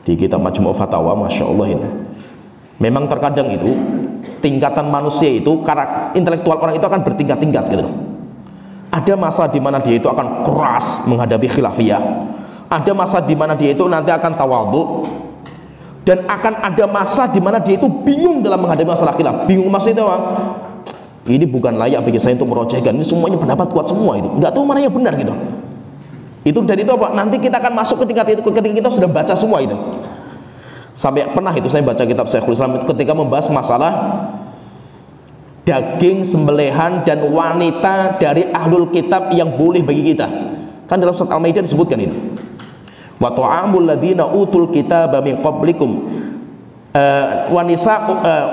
di kitab Majmu' Fatawa, Masya Allah ini, memang terkadang itu tingkatan manusia itu, karakter intelektual orang itu akan bertingkat-tingkat gitu. Ada masa di mana dia itu akan keras menghadapi khilafiyah, ada masa di mana dia itu nanti akan tawadhu, dan akan ada masa di mana dia itu bingung dalam menghadapi masalah khilaf. Bingung maksudnya apa? Ini bukan layak bagi saya untuk merojehkan, ini semuanya pendapat kuat semua, itu nggak tahu mana yang benar gitu. Itu dari itu apa? Nanti kita akan masuk ke tingkat itu ketika kita sudah baca semua itu. Sampai pernah itu saya baca kitab Syekhul Islam itu ketika membahas masalah daging sembelihan dan wanita dari ahlul kitab yang boleh bagi kita. Kan dalam surat Al-Maidah disebutkan itu. Wa ta'amul ladzina utul kitaba min qablikum,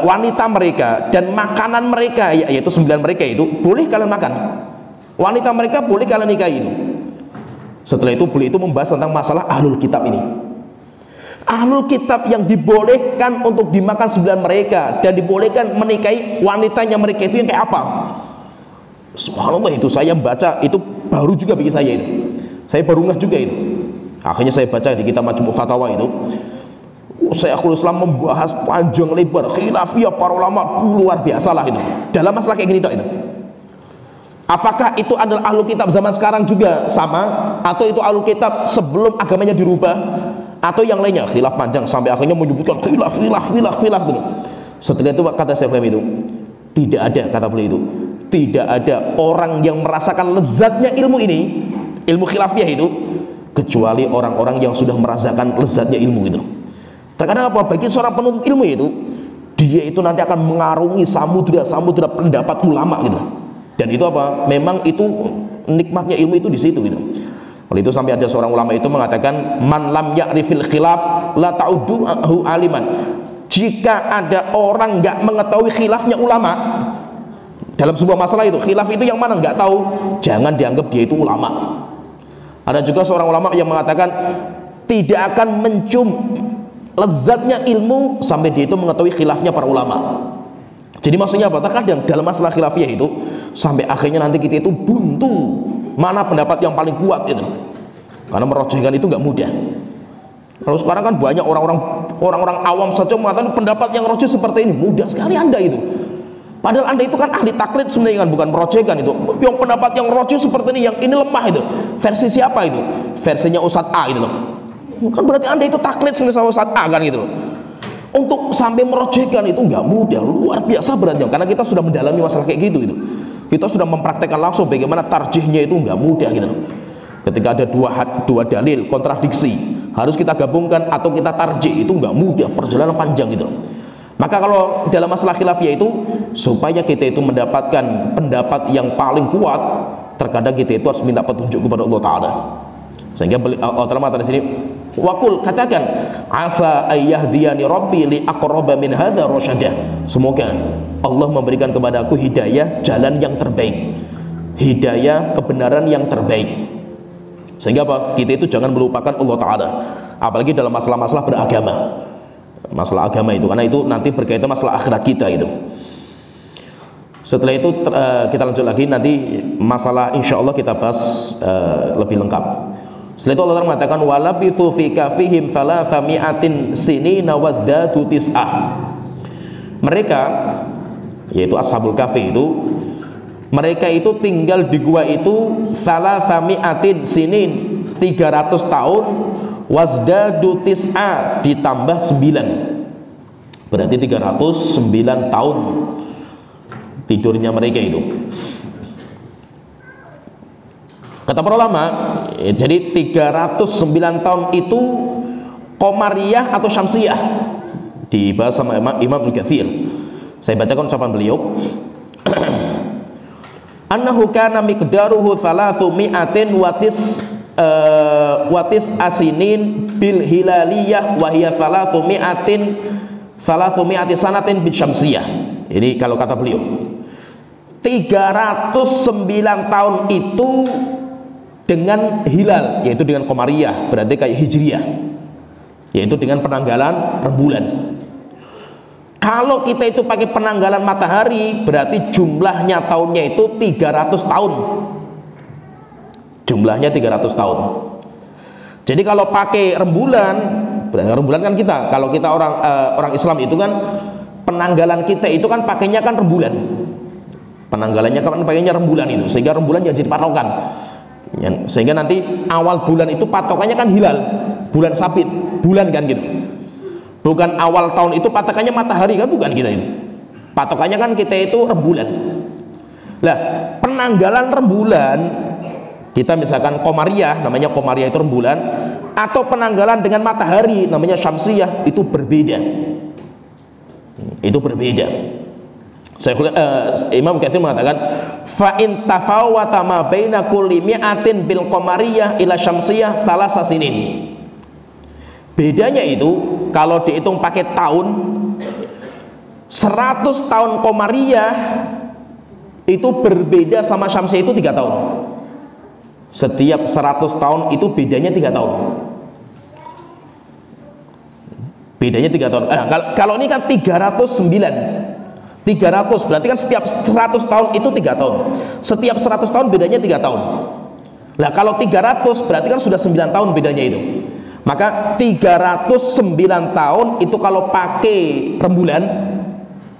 wanita mereka dan makanan mereka, yaitu 9 mereka itu boleh kalian makan. Wanita mereka boleh kalian nikahi itu. Setelah itu beliau itu membahas tentang masalah ahlul kitab ini. Ahlul kitab yang dibolehkan untuk dimakan 9 mereka dan dibolehkan menikahi wanitanya mereka itu yang kayak apa? Subhanallah, itu saya baca itu baru juga bagi saya itu. Saya baru ngeh juga itu. Akhirnya saya baca di kitab Majmu' Fatawa itu, Syekhul Islam membahas panjang lebar khilafiyah para ulama, luar biasa lah itu. Dalam masalah kayak gini itu. Apakah itu adalah ahlul kitab zaman sekarang juga sama, atau itu ahlul kitab sebelum agamanya dirubah, atau yang lainnya? Khilaf panjang sampai akhirnya menyebutkan khilaf itu. Setelah itu kata Syekh itu, tidak ada, kata beliau itu, tidak ada orang yang merasakan lezatnya ilmu ini, ilmu khilafiyah itu, kecuali orang-orang yang sudah merasakan lezatnya ilmu itu. Terkadang apa? Bagi seorang penuntut ilmu itu, dia itu nanti akan mengarungi samudra pendapat ulama gitu. Dan itu apa? Memang itu nikmatnya ilmu itu di situ gitu. Oleh itu sampai ada seorang ulama itu mengatakan, man lam ya'rifil khilaf la ta'udduhu aliman. Jika ada orang nggak mengetahui khilafnya ulama dalam sebuah masalah itu, khilaf itu yang mana nggak tahu, jangan dianggap dia itu ulama. Ada juga seorang ulama yang mengatakan tidak akan mencium lezatnya ilmu sampai dia itu mengetahui khilafnya para ulama. Jadi maksudnya apa? Terkadang dalam masalah khilafiyah itu sampai akhirnya nanti kita itu buntu mana pendapat yang paling kuat itu. Karena merojehkan itu nggak mudah. Kalau sekarang kan banyak orang-orang awam saja mengatakan pendapat yang rojeh seperti ini, mudah sekali Anda itu. Padahal Anda itu kan ahli taklid sebenarnya kan, bukan merojehkan itu. Yang pendapat yang rojeh seperti ini, yang ini lemah itu. Versi siapa itu? Versinya Ustadz A itu loh. Kan berarti Anda itu taklid sebenarnya sama Ustadz A kan gitu loh. Untuk sampai merojehkan itu nggak mudah, luar biasa beratnya. Karena kita sudah mendalami masalah kayak gitu. Kita sudah mempraktekkan langsung bagaimana tarjihnya itu nggak mudah gitu. Ketika ada dua dalil kontradiksi, harus kita gabungkan atau kita tarjih, itu nggak mudah, perjalanan panjang gitu. Maka kalau dalam masalah khilafiyah itu, supaya kita itu mendapatkan pendapat yang paling kuat, terkadang kita itu harus minta petunjuk kepada Allah Ta'ala. Sehingga Allah Ta'ala mengatakan di sini, Wakul, katakan, asa ayyahdiyani rabbi li aqraba min hadza rasyadah. Semoga Allah memberikan kepadaku hidayah jalan yang terbaik, hidayah kebenaran yang terbaik. Sehingga apa? Kita itu jangan melupakan Allah Ta'ala, apalagi dalam masalah-masalah beragama, masalah agama itu, karena itu nanti berkaitan masalah akhirat kita itu. Setelah itu kita lanjut lagi, nanti masalah insya Allah kita bahas lebih lengkap. Setelah itu Allah mengatakan walabithu fi kafihim thalathami'atin sinina wazdadu tis'ah. Mereka, yaitu ashabul kafi itu, mereka itu tinggal di gua itu thalathami'atin sinin, 300 tahun, wazdadu tis'a, ditambah 9, berarti 309 tahun tidurnya mereka itu. Kata para ulama, jadi 309 tahun itu Qamariyah atau Syamsiyah, dibahas sama Imam Ibnu Katsir. Saya bacakan ucapan beliau. Annahu kana miqdaruhu 300 watis asinin bil hilaliyah wa hiya 300 sanatin bil syamsiyah. Ini kalau kata beliau 309 tahun itu dengan hilal, yaitu dengan Qamariyah, berarti kayak Hijriyah, yaitu dengan penanggalan rembulan. Kalau kita itu pakai penanggalan matahari, berarti jumlahnya tahunnya itu 300 tahun. Jumlahnya 300 tahun. Jadi kalau pakai rembulan, berarti rembulan kan kita, kalau kita orang Islam itu kan penanggalan kita itu kan pakainya kan rembulan. Penanggalannya kan pakainya rembulan itu, sehingga rembulan jadi patokan. Sehingga nanti awal bulan itu patokannya kan hilal, bulan sabit, bulan kan gitu. Bukan awal tahun itu patokannya matahari kan, bukan kita itu. Patokannya kan kita itu rembulan. Lah, penanggalan rembulan kita misalkan Qamariyah, namanya Qamariyah itu rembulan, atau penanggalan dengan matahari namanya Syamsiyah, itu berbeda. Itu berbeda. Imam Katsir mengatakan fa in tafawata ma baina kulli mi'atin bil qamariyah ila syamsiyah thalatha sinin. Bedanya itu kalau dihitung pakai tahun, 100 tahun qamariyah itu berbeda sama syamsiyah itu 3 tahun. Setiap 100 tahun itu bedanya 3 tahun. Bedanya 3 tahun. Kalau ini kan 300 berarti kan setiap 100 tahun itu 3 tahun. Setiap 100 tahun bedanya 3 tahun. Lah kalau 300 berarti kan sudah 9 tahun bedanya itu. Maka 309 tahun itu kalau pakai rembulan,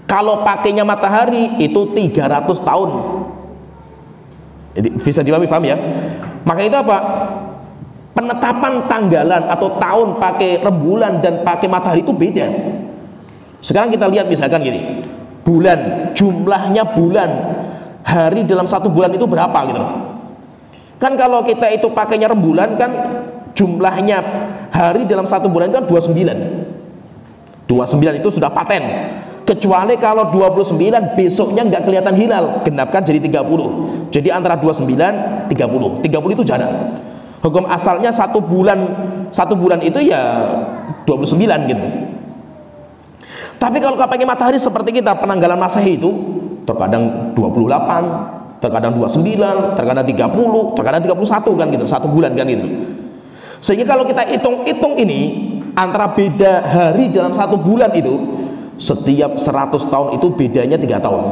kalau pakainya matahari itu 300 tahun. Jadi bisa dipahami ya. Maka itu apa? Penetapan tanggalan atau tahun pakai rembulan dan pakai matahari itu beda. Sekarang kita lihat misalkan gini, bulan, jumlahnya bulan, hari dalam satu bulan itu berapa gitu. Kan kalau kita itu pakainya rembulan kan jumlahnya hari dalam satu bulan itu kan 29. 29 itu sudah paten. Kecuali kalau 29 besoknya nggak kelihatan hilal, genapkan jadi 30. Jadi antara 29 30. 30 itu jarak. Hukum asalnya satu bulan itu ya 29 gitu. Tapi kalau pakai matahari seperti kita penanggalan Masehi itu terkadang 28, terkadang 29, terkadang 30, terkadang 31 kan gitu, satu bulan kan gitu. Sehingga kalau kita hitung-hitung ini antara beda hari dalam satu bulan itu setiap 100 tahun itu bedanya 3 tahun.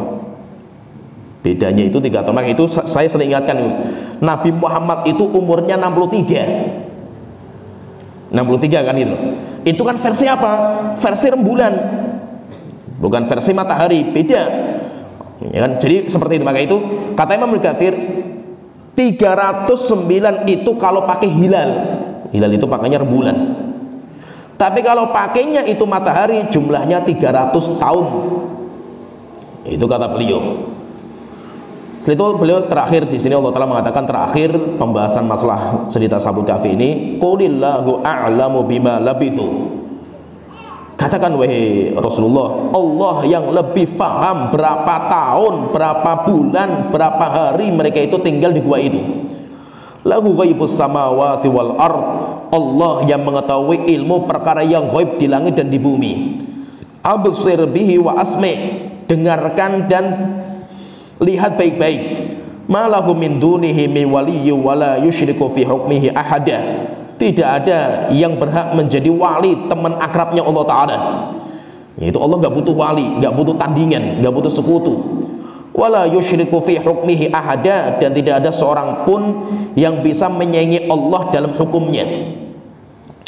Bedanya itu 3 tahun. Maka itu saya sering ingatkan, Nabi Muhammad itu umurnya 63 kan gitu. Itu kan versi apa? Versi rembulan, bukan versi matahari, beda ya kan? Jadi seperti itu. Maka itu kata Imam Katsir 309 itu kalau pakai hilal. Hilal itu pakainya rembulan. Tapi kalau pakainya itu matahari jumlahnya 300 tahun. Itu kata beliau. Setelah itu beliau terakhir di sini Allah Taala mengatakan terakhir pembahasan masalah cerita Ashabul Kahfi ini, qulillahu a'lamu bima labithu. Katakan wahai Rasulullah, Allah yang lebih faham berapa tahun, berapa bulan, berapa hari mereka itu tinggal di gua itu. Lahu ghaibus samawati wal ard. Allah yang mengetahui ilmu perkara yang gaib di langit dan di bumi. Absir bihi wa asmi. Dengarkan dan lihat baik-baik. Malahu min dunihi min waliyyi wala yusyriku fi hukmihi ahada. Tidak ada yang berhak menjadi wali, teman akrabnya Allah Ta'ala. Yaitu Allah nggak butuh wali, nggak butuh tandingan, nggak butuh sekutu. Wala yusyriku fi hukmihi ahada, dan tidak ada seorang pun yang bisa menyaingi Allah dalam hukumnya.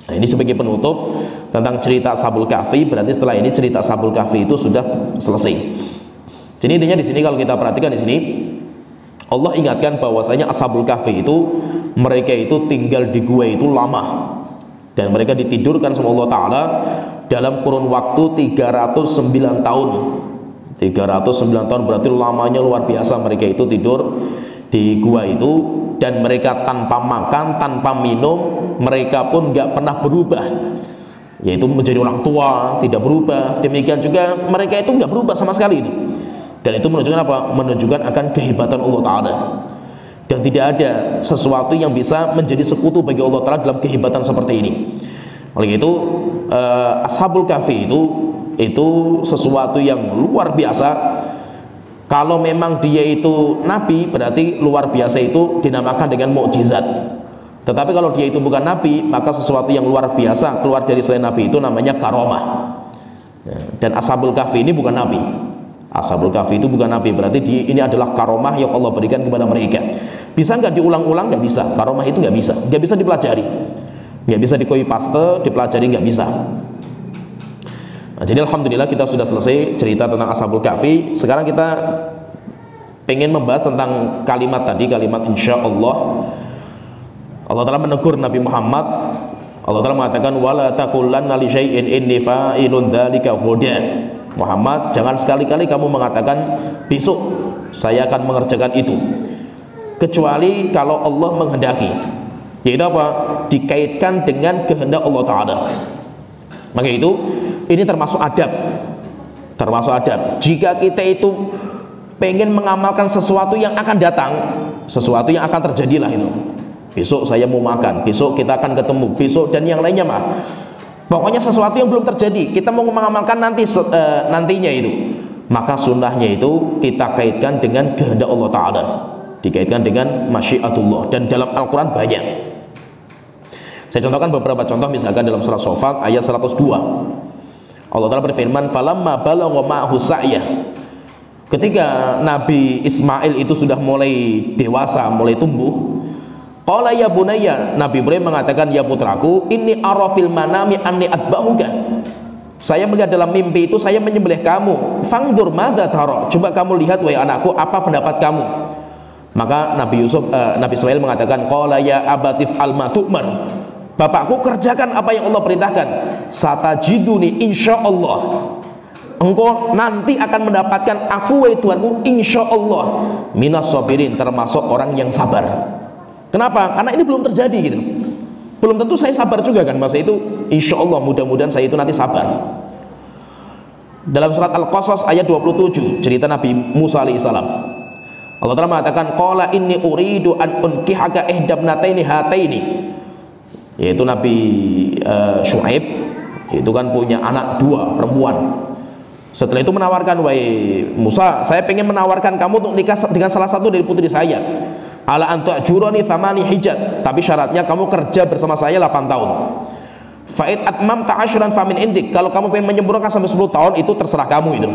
Nah, ini sebagai penutup tentang cerita Ashabul Kahfi. Berarti setelah ini cerita Ashabul Kahfi itu sudah selesai. Jadi intinya di sini kalau kita perhatikan di sini, Allah ingatkan bahwasanya Ashabul Kahfi itu mereka itu tinggal di gua itu lama, dan mereka ditidurkan sama Allah Ta'ala dalam kurun waktu 309 tahun. 309 tahun berarti lamanya luar biasa. Mereka itu tidur di gua itu, dan mereka tanpa makan, tanpa minum, mereka pun gak pernah berubah. yaitu menjadi orang tua, tidak berubah. Demikian juga mereka itu nggak berubah sama sekali itu. Dan itu menunjukkan apa? Menunjukkan akan kehebatan Allah Ta'ala. Dan tidak ada sesuatu yang bisa menjadi sekutu bagi Allah Ta'ala dalam kehebatan seperti ini. Oleh itu Ashabul Kahfi itu sesuatu yang luar biasa. Kalau memang dia itu nabi, berarti luar biasa itu dinamakan dengan mukjizat. Tetapi kalau dia itu bukan nabi, maka sesuatu yang luar biasa keluar dari selain nabi itu namanya karomah. Dan Ashabul Kahfi ini bukan nabi. Ashabul Kahfi itu bukan nabi, berarti ini adalah karomah yang Allah berikan kepada mereka. Bisa nggak diulang-ulang? Nggak bisa. Karomah itu nggak bisa dipelajari, nggak bisa di-copy paste, dipelajari nggak bisa. Nah, jadi alhamdulillah kita sudah selesai cerita tentang Ashabul Kahfi. Sekarang kita pengen membahas tentang kalimat tadi, kalimat insya Allah. Allah Ta'ala menegur Nabi Muhammad. Allah Ta'ala mengatakan wala taqulanna li syai'in inni fa'ilun dzalika ghadan. Muhammad, jangan sekali-kali kamu mengatakan besok saya akan mengerjakan itu, kecuali kalau Allah menghendaki. Yaitu apa? Dikaitkan dengan kehendak Allah Ta'ala. Maka itu ini termasuk adab. Jika kita itu pengen mengamalkan sesuatu yang akan datang, sesuatu yang akan terjadi lah itu. Besok saya mau makan, besok kita akan ketemu, besok dan yang lainnya mah. Pokoknya sesuatu yang belum terjadi, kita mau mengamalkan nantinya itu. Maka sunnahnya itu kita kaitkan dengan kehendak Allah Ta'ala, dikaitkan dengan masyiatullah. Dan dalam Al-Quran banyak. Saya contohkan beberapa contoh, misalkan dalam surah Shofak ayat 102. Allah Ta'ala berfirman, falamma balagha ma'ahu sa'yah. Ketika Nabi Ismail itu sudah mulai dewasa, mulai tumbuh, qala ya bunayya, Nabi Ibrahim mengatakan, ya putraku, inni ara fil manami anni atsbahuka. Saya melihat dalam mimpi itu saya menyembelih kamu. Fangdur madza tara, coba kamu lihat wahai anakku, apa pendapat kamu? Maka Nabi Ismail mengatakan, qala ya abatif alma tu'mar. Bapakku, kerjakan apa yang Allah perintahkan. Satajiduni insyaallah. Engkau nanti akan mendapatkan aku wahai Tuhanku insyaallah minas sabirin, termasuk orang yang sabar. Kenapa? Karena ini belum terjadi gitu. Belum tentu saya sabar juga kan. Masa itu insya Allah mudah-mudahan saya itu nanti sabar. Dalam surat Al-Qasas ayat 27 cerita Nabi Musa alaihissalam, Allah Ta'ala mengatakan qala inni uridu an unkihaka ihdabnataini hataini. Yaitu Nabi Syuaib itu kan punya anak dua perempuan. Setelah itu menawarkan, wahai Musa, saya pengen menawarkan kamu untuk nikah dengan salah satu dari putri saya. Ala anta jurani thamani hijat, tapi syaratnya kamu kerja bersama saya 8 tahun. Fa'id atmam ta'ashran famin indik, kalau kamu pengen menyempurnakan sampai 10 tahun itu terserah kamu itu.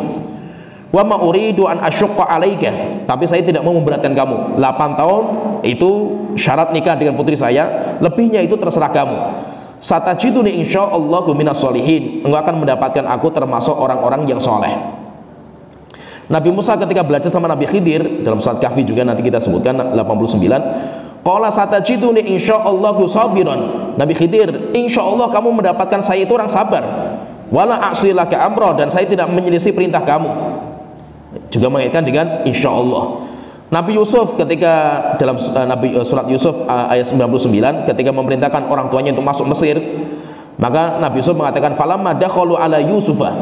Wa ma uridu an asyqa alaika, tapi saya tidak mau memberatkan kamu. 8 tahun itu syarat nikah dengan putri saya, lebihnya itu terserah kamu. Satajiduni insyaallahu minas sholihin, engkau akan mendapatkan aku termasuk orang-orang yang soleh. Nabi Musa ketika belajar sama Nabi Khidir, dalam surat Kahfi juga nanti kita sebutkan 89, qala satajiduni insyaallahu sabiran. Nabi Khidir, insyaallah kamu mendapatkan saya itu orang sabar. Wala a'silaka amra, dan saya tidak menyelisih perintah kamu. Juga mengaitkan dengan insyaallah. Nabi Yusuf ketika dalam surat Yusuf ayat 99, ketika memerintahkan orang tuanya untuk masuk Mesir, maka Nabi Yusuf mengatakan falamma dakhalu ala Yusufa,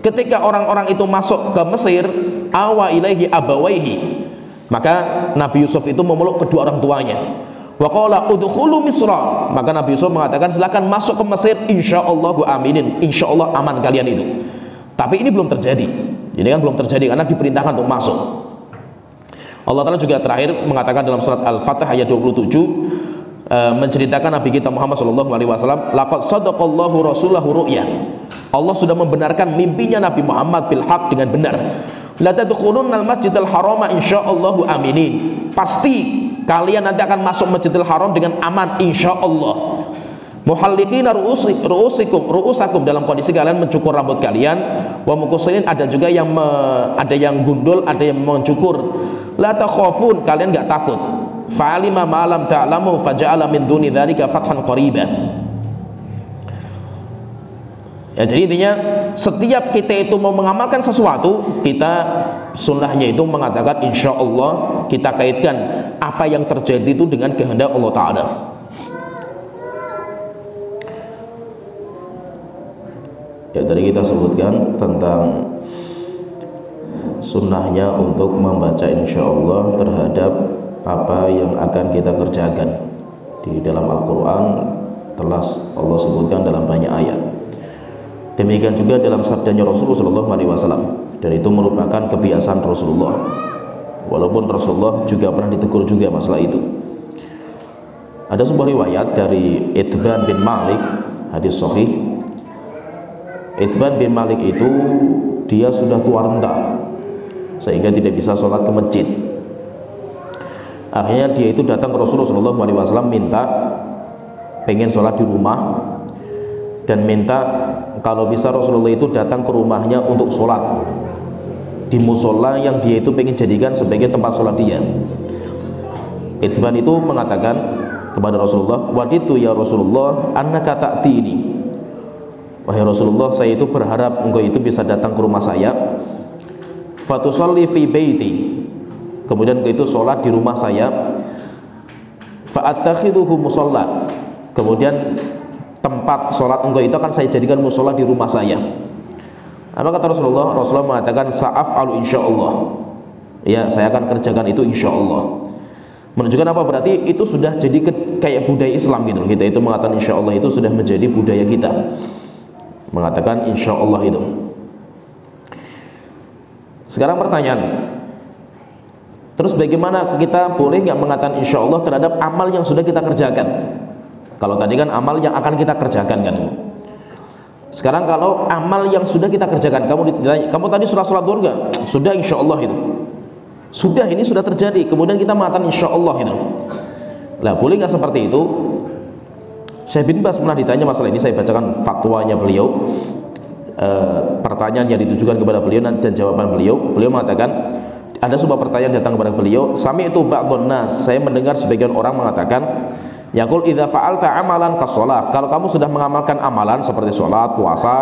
ketika orang-orang itu masuk ke Mesir, awa ilaihi abawaihi, maka Nabi Yusuf itu memeluk kedua orang tuanya. Wa qala udkhulu Misra, maka Nabi Yusuf mengatakan silakan masuk ke Mesir, insyaallahu aminin, insyaallah aman kalian itu. Tapi ini belum terjadi. Ini kan belum terjadi karena diperintahkan untuk masuk. Allah Ta'ala juga terakhir mengatakan dalam surat Al-Fatih ayat 27, menceritakan Nabi kita Muhammad SAW, laqad sadaqallahu rasulahu ru'ya. Allah sudah membenarkan mimpinya Nabi Muhammad bil haq, dengan benar. La tadkhulunnal masjidal harama insyaallahu aminin, pasti kalian nanti akan masuk Masjidil Haram dengan aman insyaallah. Muhalliqina ru'usakum, dalam kondisi kalian mencukur rambut kalian. Wa muqassirin, ada juga yang ada yang gundul, ada yang mencukur. La takhafun, kalian enggak takut. Fa'alima ma lam ta'lamu faja'ala min duni dzalika fathan qariba. Ya, jadi intinya setiap kita itu mau mengamalkan sesuatu, kita sunnahnya itu mengatakan insyaallah, kita kaitkan apa yang terjadi itu dengan kehendak Allah Ta'ala. Ya, tadi kita sebutkan tentang sunnahnya untuk membaca insyaallah terhadap apa yang akan kita kerjakan. Di dalam Al-Quran telah Allah sebutkan dalam banyak ayat. Demikian juga dalam sabdanya Rasulullah SAW, dan itu merupakan kebiasaan Rasulullah. Walaupun Rasulullah juga pernah ditegur juga masalah itu. Ada sebuah riwayat dari Itban bin Malik, hadis sahih. Itban bin Malik itu dia sudah tua renta sehingga tidak bisa sholat ke masjid. Akhirnya dia itu datang ke Rasulullah SAW minta pengen sholat di rumah, dan minta kalau bisa Rasulullah itu datang ke rumahnya untuk sholat di musola yang dia itu pengen jadikan sebagai tempat sholat dia. Itban itu mengatakan kepada Rasulullah, waditu ya Rasulullah annaka ta'tini, wahai Rasulullah, saya itu berharap engkau itu bisa datang ke rumah saya, fatusalli fi baiti, kemudian engkau itu sholat di rumah saya, fa'attakhiduhu musalla, kemudian tempat sholat engkau itu akan saya jadikan musola di rumah saya. Apa kata Rasulullah? Rasulullah mengatakan sa'af'alu insyaallah, ya saya akan kerjakan itu insyaallah. Menunjukkan apa? Berarti itu sudah jadi kayak budaya Islam gitu. Kita itu mengatakan insyaallah itu sudah menjadi budaya kita, mengatakan insyaallah itu. Sekarang pertanyaan, terus bagaimana kita boleh nggak mengatakan insyaallah terhadap amal yang sudah kita kerjakan? Kalau tadi kan amal yang akan kita kerjakan kan. Sekarang kalau amal yang sudah kita kerjakan, kamu ditanya, kamu tadi sudah sholat duhur nggak? Sudah, insyaallah itu. Sudah, ini sudah terjadi. Kemudian kita mengatakan insyaallah itu. Lah, boleh nggak seperti itu? Syekh bin Baz pernah ditanya masalah ini, saya bacakan fatwanya beliau. Pertanyaan yang ditujukan kepada beliau dan jawaban beliau. Beliau mengatakan, ada sebuah pertanyaan datang kepada beliau, sami itu ba'dun nas, saya mendengar sebagian orang mengatakan, yaqul idza fa'alta amalan kasholah, kalau kamu sudah mengamalkan amalan seperti sholat, puasa,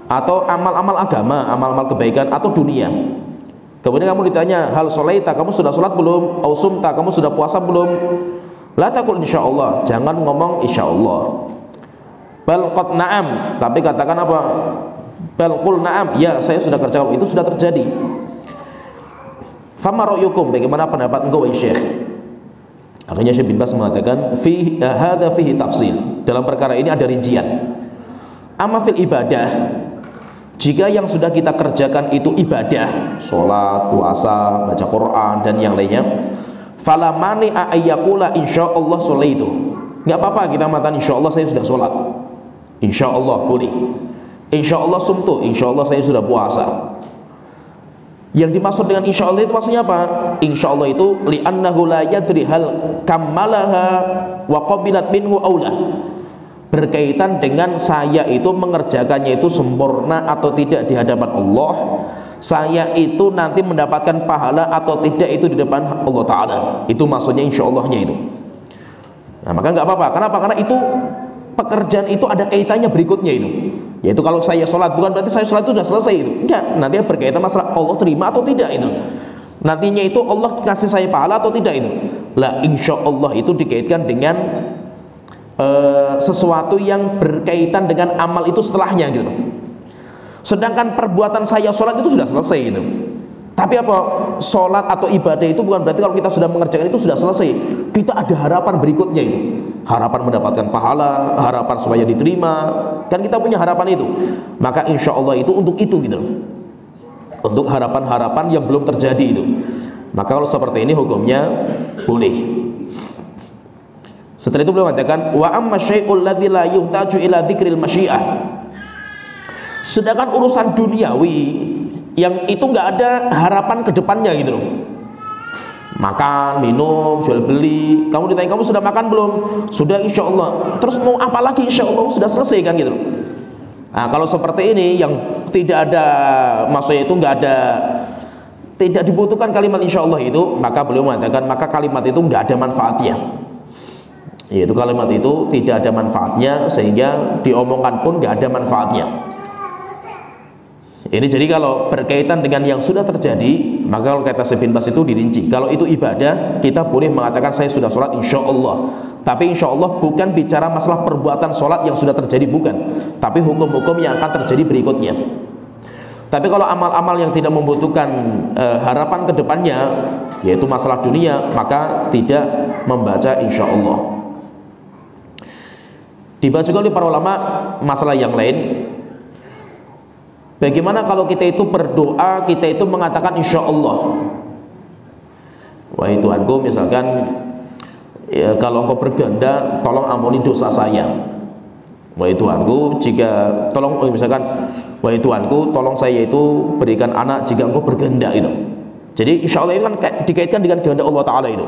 atau amal-amal agama, amal-amal kebaikan atau dunia, kemudian kamu ditanya hal sholaita, kamu sudah sholat belum? Au sumta, kamu sudah puasa belum? La taqul insyaallah, jangan ngomong insyaallah. Bal qad na'am, tapi katakan apa? Bal qul na'am, ya saya sudah kerjakan, itu sudah terjadi. Fama ra'yukum, bagaimana pendapat engkau wahai Syekh? Akhirnya Syekh bin Baz mengatakan hadza fihi tafsil, dalam perkara ini ada rincian. Amma fil ibadah, jika yang sudah kita kerjakan itu ibadah, sholat, puasa, baca Quran dan yang lainnya, fala mani'a ayyaqula insyaallah sholaitu, enggak apa-apa kita mengatakan insyaallah saya sudah sholat, insyaallah boleh. Insyaallah sumtu, insyaallah saya sudah puasa. Yang dimaksud dengan insyaallah itu maksudnya apa? Insyaallah itu li'annahu la yadri hal kammalaha wa qabilat minhu aula, berkaitan dengan saya itu mengerjakannya itu sempurna atau tidak di hadapan Allah, saya itu nanti mendapatkan pahala atau tidak itu di depan Allah Ta'ala. Itu maksudnya insyaallah-nya itu. Nah, maka nggak apa-apa. Kenapa? Karena itu pekerjaan itu ada kaitannya berikutnya itu, yaitu kalau saya sholat bukan berarti saya sholat itu sudah selesai itu. Enggak, nanti berkaitan masalah Allah terima atau tidak itu. Nantinya itu Allah kasih saya pahala atau tidak itu. Lah, insyaallah itu dikaitkan dengan sesuatu yang berkaitan dengan amal itu setelahnya gitu. Sedangkan perbuatan saya sholat itu sudah selesai itu. Tapi apa? Sholat atau ibadah itu bukan berarti kalau kita sudah mengerjakan itu sudah selesai. Kita ada harapan berikutnya itu. Harapan mendapatkan pahala, harapan supaya diterima. Kan kita punya harapan itu. Maka insya Allah itu untuk itu gitu. Untuk harapan-harapan yang belum terjadi itu. Maka kalau seperti ini hukumnya boleh. Setelah itu beliau mengatakan, wa amma syai'ul ladzi la yuhtaju ila dzikril masyiah. Sedangkan urusan duniawi yang itu nggak ada harapan ke depannya gitu loh. Makan, minum, jual beli. Kamu ditanya kamu sudah makan belum? Sudah insyaallah. Terus mau apa lagi? Insyaallah sudah selesai kan gitu loh. Nah, kalau seperti ini yang tidak ada, maksudnya itu nggak ada, tidak dibutuhkan kalimat insyaallah itu, maka beliau mengatakan maka kalimat itu nggak ada manfaatnya. Yaitu kalimat itu tidak ada manfaatnya, sehingga diomongkan pun nggak ada manfaatnya. Ini jadi kalau berkaitan dengan yang sudah terjadi, Maka kalau kata Syekh bin Baz itu dirinci. Kalau itu ibadah, kita boleh mengatakan saya sudah sholat insya Allah. Tapi insya Allah bukan bicara masalah perbuatan sholat yang sudah terjadi, bukan. Tapi hukum-hukum yang akan terjadi berikutnya. Tapi kalau amal-amal yang tidak membutuhkan harapan ke depannya, yaitu masalah dunia, maka tidak membaca insya Allah. Dibahas juga oleh para ulama masalah yang lain. Bagaimana kalau kita itu berdoa, kita itu mengatakan insya Allah, wahai Tuhanku, misalkan ya, kalau engkau berganda, tolong ampuni dosa saya. Wahai Tuhanku, jika tolong, misalkan, wahai Tuhanku, tolong saya itu berikan anak jika engkau berganda itu. Jadi insya Allah itu kan dikaitkan dengan kehendak Allah Ta'ala itu.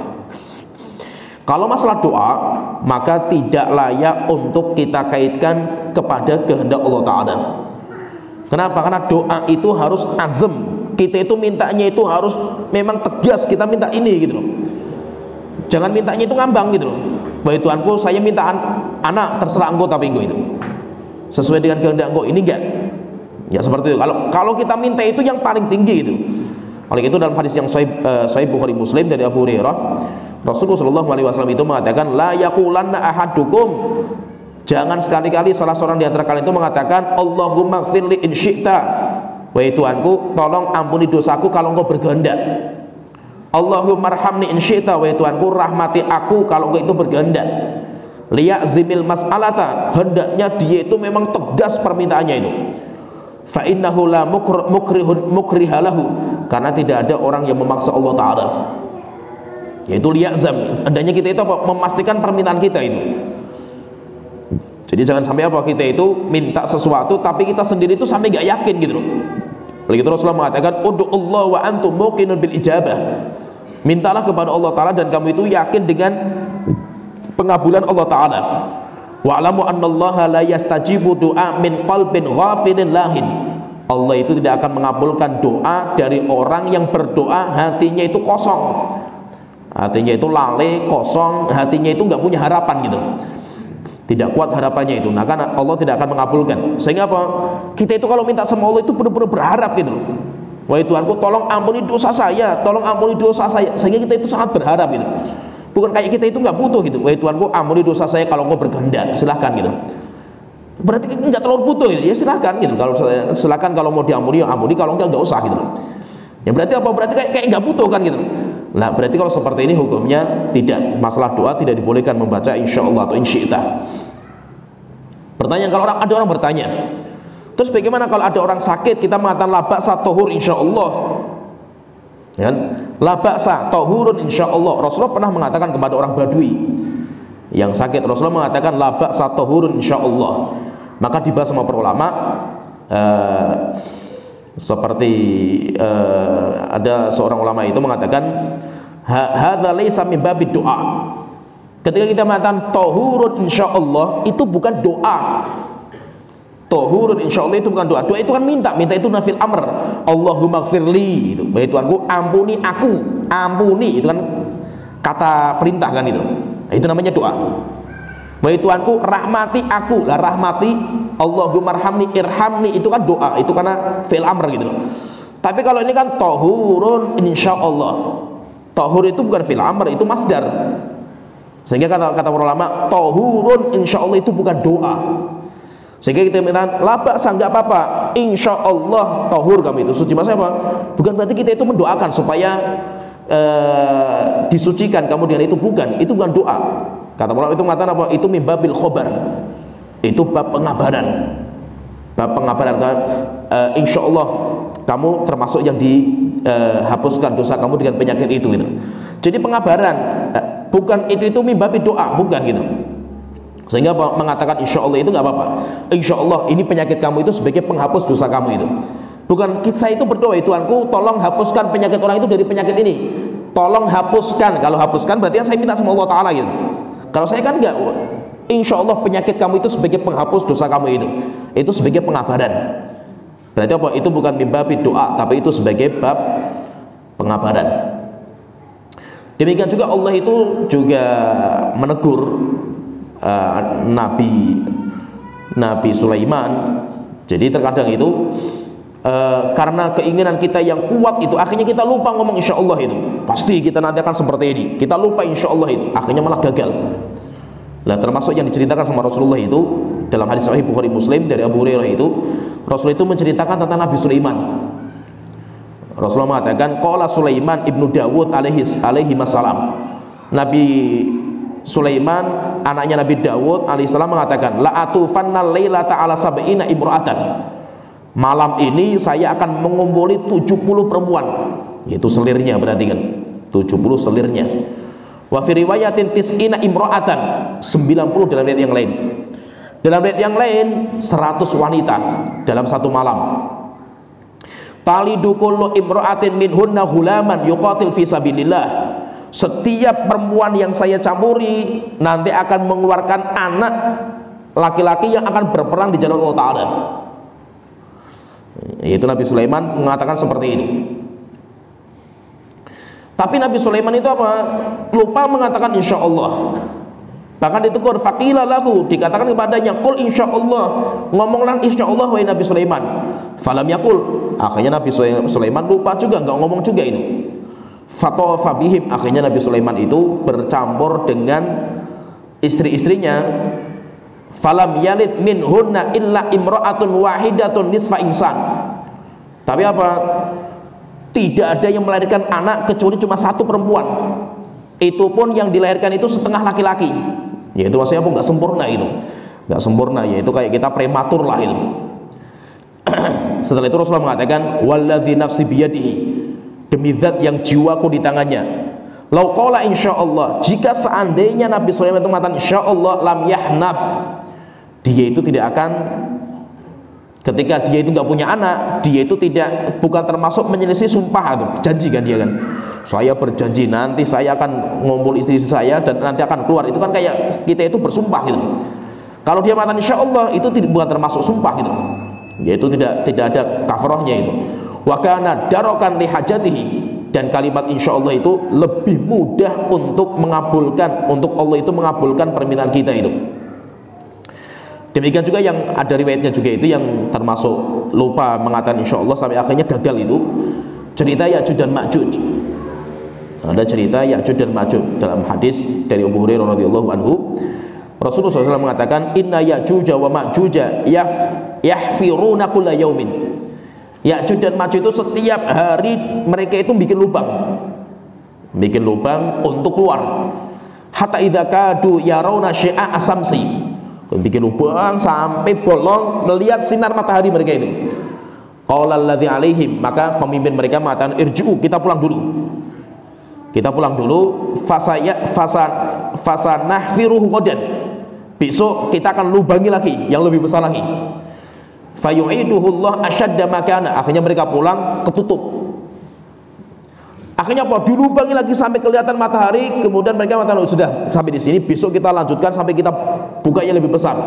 Kalau masalah doa, maka tidak layak untuk kita kaitkan kepada kehendak Allah Ta'ala. Kenapa? Karena doa itu harus azam. Kita itu mintanya itu harus memang tegas, kita minta ini gitu loh. Jangan mintanya itu ngambang gitu loh. Wahai Tuhanku, saya minta anak, terserah engkau tapi engkau itu sesuai dengan kehendak engkau, ini enggak. Ya seperti itu. Kalau kita minta itu yang paling tinggi gitu. Oleh itu dalam hadis yang Sahih Bukhari Muslim dari Abu Hurairah, Rasulullah SAW itu mengatakan, la yaqulanna ahadukum, jangan sekali-kali salah seorang di antara kalian itu mengatakan Allahumma gfirli in syi'ta, wahai Tuhanku, tolong ampuni dosaku kalau engkau berkehendak. Allahumma arhamni in syi'ta, wahai Tuhanku, rahmati aku kalau engkau itu berkehendak. Liya'zimil mas'alata, hendaknya dia itu memang tegas permintaannya itu. Fa innahu la mukrihalahu, karena tidak ada orang yang memaksa Allah Ta'ala. Yaitu liya'zam, hendaknya kita itu apa? Memastikan permintaan kita itu. Jadi jangan sampai apa, kita itu minta sesuatu tapi kita sendiri itu sampai gak yakin gitu loh. Oleh itu Rasulullah mengatakan, ud'ullah wa antum muqinun bil ijabah, mintalah kepada Allah Ta'ala dan kamu itu yakin dengan pengabulan Allah Ta'ala. Wa'lamu annallaha la yastajibu du'a min qalbin ghafilin lahin, Allah itu tidak akan mengabulkan doa dari orang yang berdoa hatinya itu kosong, hatinya itu lalai, kosong, hatinya itu nggak punya harapan gitu, tidak kuat harapannya itu. Nah, karena Allah tidak akan mengabulkan. Sehingga apa? Kita itu kalau minta sama Allah itu benar-benar berharap gitu loh. Wahai Tuhanku, tolong ampuni dosa saya, tolong ampuni dosa saya. Sehingga kita itu sangat berharap gitu. Bukan kayak kita itu nggak butuh gitu. Wahai Tuhanku, ampuni dosa saya kalau engkau berkehendak, silahkan gitu. Berarti nggak terlalu butuh gitu. Ya silahkan gitu. Kalau silahkan, kalau mau diampuni ya ampuni, kalau enggak usah gitu. Ya berarti apa? Berarti kayak nggak butuh kan gitu. Nah, berarti kalau seperti ini hukumnya tidak. Masalah doa tidak dibolehkan membaca insya Allah atau insyi'ta. Pertanyaan, kalau ada orang bertanya, terus bagaimana kalau ada orang sakit kita mengatakan la ba'sa tahur insya Allah, ya kan? La ba'sa tahurun insya Allah. Rasulullah pernah mengatakan kepada orang Badui yang sakit, Rasulullah mengatakan la ba'sa tahurun insya Allah. Maka dibahas sama para ulama, seperti ada seorang ulama itu mengatakan hadza laisa min babid doa. Ketika kita mengatakan tahurun insyaallah, itu bukan doa. Tahurun insyaallah itu bukan doa. Doa itu kan minta itu nafil amr. Allahumma gfirli, itu wahai Tuhanku ampuni aku, ampuni, itu kan kata perintah kan itu. Itu namanya doa. Wahai Tuhanku rahmati aku, lah rahmati, Allahumma arhamni irhamni, itu kan doa, itu karena fi'il amr gitu loh. Tapi kalau ini kan tahurun insyaallah, tahur itu bukan fi'il amr, itu masdar. Sehingga kata ulama, tahurun insyaallah itu bukan doa. Sehingga kita minta laba enggak apa-apa, insyaallah tahur kami itu suci. Maksudnya apa? Bukan berarti kita itu mendoakan supaya disucikan kamu dengan itu, bukan. Itu bukan doa. Kata ulama itu mengatakan apa? Itu mimbabil khobar, itu bab pengabaran. Bab pengabaran kan, insya Allah kamu termasuk yang dihapuskan dosa kamu dengan penyakit itu gitu. Jadi pengabaran, bukan itu mimbabil doa, bukan gitu. Sehingga mengatakan insya Allah itu nggak apa-apa. Insya Allah ini penyakit kamu itu sebagai penghapus dosa kamu itu. Bukan kita itu berdoa, Tuhanku tolong hapuskan penyakit orang itu dari penyakit ini. Tolong hapuskan. Kalau hapuskan berarti saya minta sama Allah Ta'ala gitu. Kalau saya kan enggak, insya Allah penyakit kamu itu sebagai penghapus dosa kamu itu sebagai pengabaran. Berarti apa? Itu bukan mimbabi doa, tapi itu sebagai bab pengabaran. Demikian juga Allah itu juga menegur Nabi Sulaiman. Jadi terkadang itu karena keinginan kita yang kuat itu, akhirnya kita lupa ngomong insya Allah itu. Pasti kita nanti akan seperti ini. Kita lupa insya Allah itu, akhirnya malah gagal. Nah, termasuk yang diceritakan sama Rasulullah itu dalam hadis Sahih Bukhari Muslim dari Abu Hurairah itu, Rasul itu menceritakan tentang Nabi Sulaiman. Rasulullah mengatakan, qala Sulaiman ibnu Dawud alaihi salam. Nabi Sulaiman anaknya Nabi Dawud alaihissalam mengatakan, la atufanna lailata ala sab'ina imra'atan. Malam ini saya akan mengumpuli 70 perempuan, yaitu selirnya, berarti kan 70 selirnya. Wa fi riwayatin tis'ina imra'atan, 90 dalam riwayat yang lain. Dalam riwayat yang lain 100 wanita dalam satu malam. Talidu kullu imra'atin minhunna hulaman yuqatil fi sabilillah. Setiap perempuan yang saya campuri nanti akan mengeluarkan anak laki-laki yang akan berperang di jalan Allah Ta'ala. Itu Nabi Sulaiman mengatakan seperti ini. Tapi Nabi Sulaiman itu apa? Lupa mengatakan insya Allah. Bahkan ditegur, faqila lahu, dikatakan kepadanya, qul insya Allah, ngomonglah insya Allah wahai Nabi Sulaiman. Falam yaqul, akhirnya Nabi Sulaiman lupa juga, nggak ngomong juga itu. Fatawafa bihim, akhirnya Nabi Sulaiman itu bercampur dengan istri-istrinya. Falam yalid minhunna illa imra'atun wahidatun nisfa insan. Tapi apa? Tidak ada yang melahirkan anak kecuali cuma satu perempuan. Itu pun yang dilahirkan itu setengah laki-laki. Yaitu maksudnya apa? Nggak sempurna itu. Nggak sempurna, yaitu kayak kita prematur lah itu. Setelah itu Rasulullah mengatakan, walladzi nafsi biyadihi, demi zat yang jiwaku di tangannya. Lau qala insyaallah, jika seandainya Nabi Sulaiman itu mengatakan insyaallah, lam yahnaf, dia itu tidak akan, ketika dia itu nggak punya anak, dia itu bukan termasuk menyelisih sumpah atau janji kan dia kan. Saya berjanji nanti saya akan ngumpul istri saya dan nanti akan keluar. Itu kan kayak kita itu bersumpah gitu. Kalau dia mengatakan insyaallah, itu bukan termasuk sumpah gitu. Yaitu tidak ada kafarahnya itu. Wa kana darokan li hajatihi, dan kalimat insyaallah itu lebih mudah untuk mengabulkan, untuk Allah itu mengabulkan permintaan kita itu. Demikian juga yang ada riwayatnya juga itu yang termasuk lupa mengatakan insyaallah sampai akhirnya gagal itu, cerita Ya'juj dan Ma'juj. Ada cerita Ya'juj dan Ma'juj dalam hadis dari Abu Hurairah radhiyallahu anhu. Rasulullah SAW mengatakan, inna Ya'juj wa Ma'juj yahfiruna kulla yaumin. Ya'juj dan Ma'juj itu setiap hari mereka itu bikin lubang untuk keluar. Hatta idza kadu yarawna syai'a asamsi, bikin lubang sampai bolong melihat sinar matahari mereka itu. Qala alladzi alaihim, maka pemimpin mereka mengatakan, irji'u, kita pulang dulu. Fasanahfiruhu qadan, besok kita akan lubangi lagi yang lebih besar lagi. Fayu'iduhu Allah asyadda makana, akhirnya mereka pulang ketutup. Akhirnya apa? Dilubangi lagi sampai kelihatan matahari. Kemudian mereka mengatakan, oh, sudah sampai di sini, besok kita lanjutkan sampai kita buka yang lebih besar.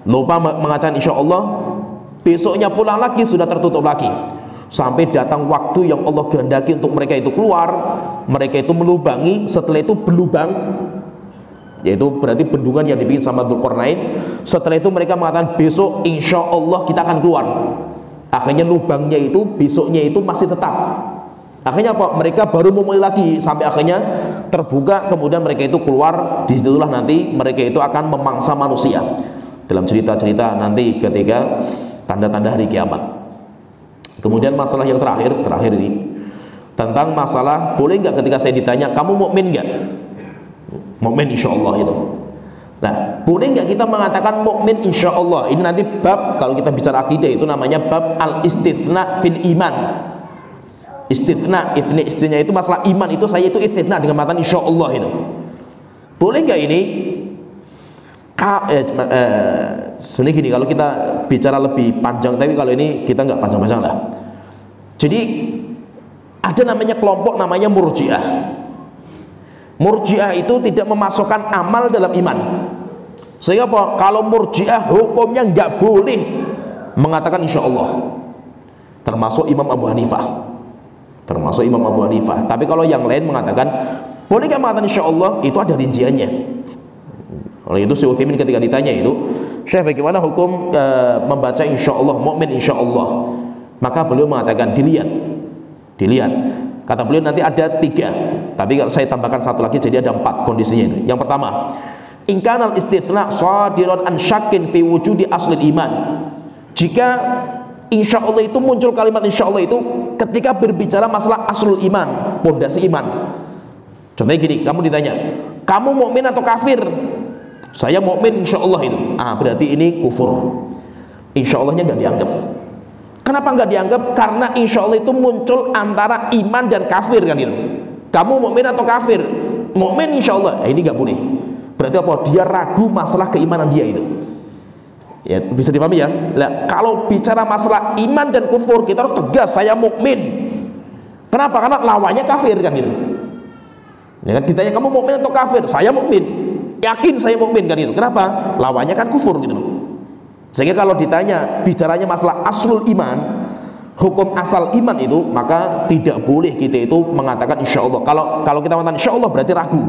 Lupa mengatakan insya Allah, besoknya pulang lagi sudah tertutup lagi. Sampai datang waktu yang Allah kehendaki untuk mereka itu keluar, mereka itu melubangi. Setelah itu berlubang, yaitu berarti bendungan yang dibikin sama Dzulqarnain. Setelah itu mereka mengatakan besok insya Allah kita akan keluar. Akhirnya lubangnya itu besoknya itu masih tetap. Akhirnya apa? Mereka baru memulai lagi sampai akhirnya terbuka. Kemudian mereka itu keluar. Disitulah nanti mereka itu akan memangsa manusia dalam cerita-cerita nanti ketika tanda-tanda hari kiamat. Kemudian masalah yang terakhir ini tentang masalah boleh nggak ketika saya ditanya kamu mukmin nggak? Mukmin insya Allah itu. Nah, boleh nggak kita mengatakan mukmin insya Allah? Ini nanti bab, kalau kita bicara akidah itu namanya bab al-istitsna fil iman. Istitsna, istrinya itu masalah iman itu saya itu istitsna dengan matan insya Allah itu. Boleh nggak ini? Sebenarnya gini, kalau kita bicara lebih panjang, tapi kalau ini kita nggak panjang-panjang lah. Jadi ada namanya kelompok namanya Murji'ah. Murji'ah itu tidak memasukkan amal dalam iman. Sehingga apa? Kalau Murji'ah hukumnya nggak boleh mengatakan insya Allah. Termasuk Imam Abu Hanifah. Tapi kalau yang lain mengatakan boleh nggak mengatakan insya Allah, itu ada rinciannya. Oleh itu Syekh Utsaimin ketika ditanya itu, Syekh bagaimana hukum membaca insya Allah, mukmin insya Allah? Maka beliau mengatakan dilihat. Kata beliau nanti ada 3, tapi kalau saya tambahkan satu lagi jadi ada 4 kondisinya itu. Yang pertama, in kana al-istitsna shadiran an syakkin fi wujudi asli iman. Jika insya Allah itu muncul kalimat insya Allah itu ketika berbicara masalah aslul iman, pondasi iman. Contohnya gini, kamu ditanya, kamu mukmin atau kafir? Saya mukmin insya Allah itu. Berarti ini kufur. Insya Allahnya nggak dianggap. Kenapa nggak dianggap? Karena insya Allah itu muncul antara iman dan kafir kan itu. Kamu mukmin atau kafir? Mukmin insya Allah. Ini nggak boleh. Berarti apa? Dia ragu masalah keimanan dia itu. Ya, bisa dipahami ya. Nah, kalau bicara masalah iman dan kufur, kita harus tegas, saya mukmin. Kenapa? Karena lawannya kafir kan gitu. Ya kan, ditanya kamu mukmin atau kafir? Saya mukmin. Yakin saya mukmin kan itu. Kenapa? Lawannya kan kufur gitu loh. Sehingga kalau ditanya bicaranya masalah aslul iman, hukum asal iman itu, maka tidak boleh kita itu mengatakan insya Allah. Kalau kita mengatakan insya Allah berarti ragu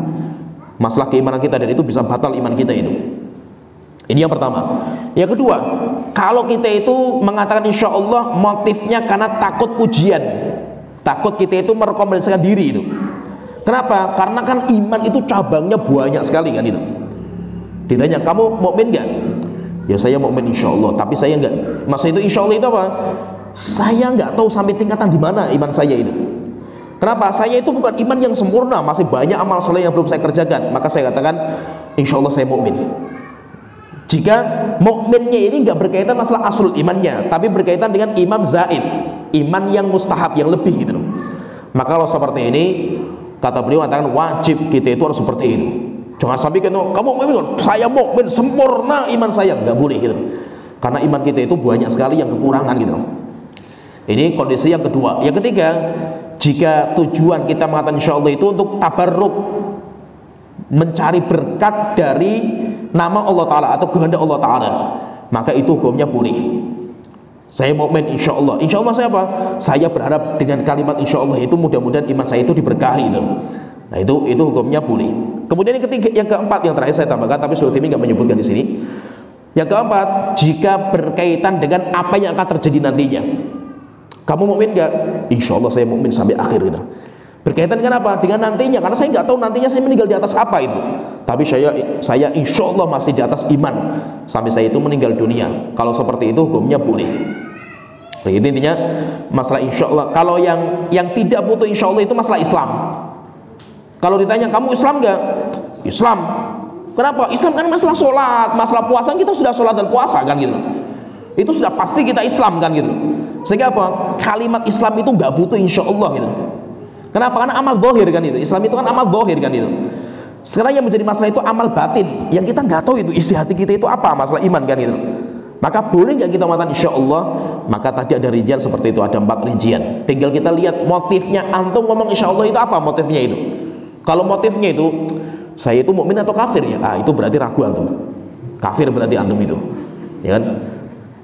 masalah keimanan kita, dan itu bisa batal iman kita itu. Ini yang pertama. Yang kedua, kalau kita itu mengatakan insya Allah motifnya karena takut pujian, takut kita itu merekomendasikan diri itu. Kenapa? Karena kan iman itu cabangnya banyak sekali kan itu. Ditanya kamu mukmin nggak? Ya saya mukmin insya Allah, tapi saya nggak. Masa itu insya Allah itu apa? Saya nggak tahu sampai tingkatan di mana iman saya itu. Kenapa? Saya itu bukan iman yang sempurna, masih banyak amal soleh yang belum saya kerjakan. Maka saya katakan insya Allah saya mukmin. Jika mukminnya ini nggak berkaitan masalah aslul imannya, tapi berkaitan dengan iman zaid, iman yang mustahab, yang lebih gitu. Maka kalau seperti ini, kata beliau mengatakan wajib kita itu harus seperti itu. Jangan sampai kamu mukmin, saya mukmin sempurna iman saya, nggak boleh gitu. Karena iman kita itu banyak sekali yang kekurangan gitu. Ini kondisi yang kedua. Yang ketiga, jika tujuan kita mengatakan insya Allah itu untuk tabarruk, mencari berkat dari nama Allah Ta'ala atau kehendak Allah Ta'ala, maka itu hukumnya boleh. Saya mukmin insya Allah. Insya Allah saya apa? Saya berharap dengan kalimat insya Allah itu mudah-mudahan iman saya itu diberkahi itu. Nah itu hukumnya boleh. Kemudian yang ketiga, yang keempat, yang terakhir saya tambahkan, tapi Syekh Utsaimin nggak menyebutkan di sini. Yang keempat, jika berkaitan dengan apa yang akan terjadi nantinya. Kamu mukmin nggak? Insya Allah saya mukmin sampai akhir gitu. Berkaitan dengan apa? Dengan nantinya, karena saya nggak tahu nantinya saya meninggal di atas apa itu. Tapi saya insya Allah masih di atas iman sampai saya itu meninggal dunia. Kalau seperti itu hukumnya boleh. Nah, itu intinya masalah insya Allah. Kalau yang tidak butuh insya Allah itu masalah Islam. Kalau ditanya kamu Islam nggak? Islam. Kenapa? Islam kan masalah sholat, masalah puasa, kita sudah sholat dan puasa kan gitu. Itu sudah pasti kita Islam kan gitu. Sehingga apa? Kalimat Islam itu nggak butuh insya Allah gitu. Kenapa? Karena amal zahir kan itu. Islam itu kan amal zahir kan itu. Sekarang yang menjadi masalah itu amal batin, yang kita nggak tahu itu isi hati kita itu apa, masalah iman kan itu. Maka boleh nggak kita mengatakan insya Allah? Maka tadi ada rincian seperti itu, ada 4 rincian. Tinggal kita lihat motifnya. Antum ngomong insya Allah itu apa motifnya itu? Kalau motifnya itu saya itu mukmin atau kafir ya, itu berarti ragu antum. Kafir berarti antum itu, ya kan?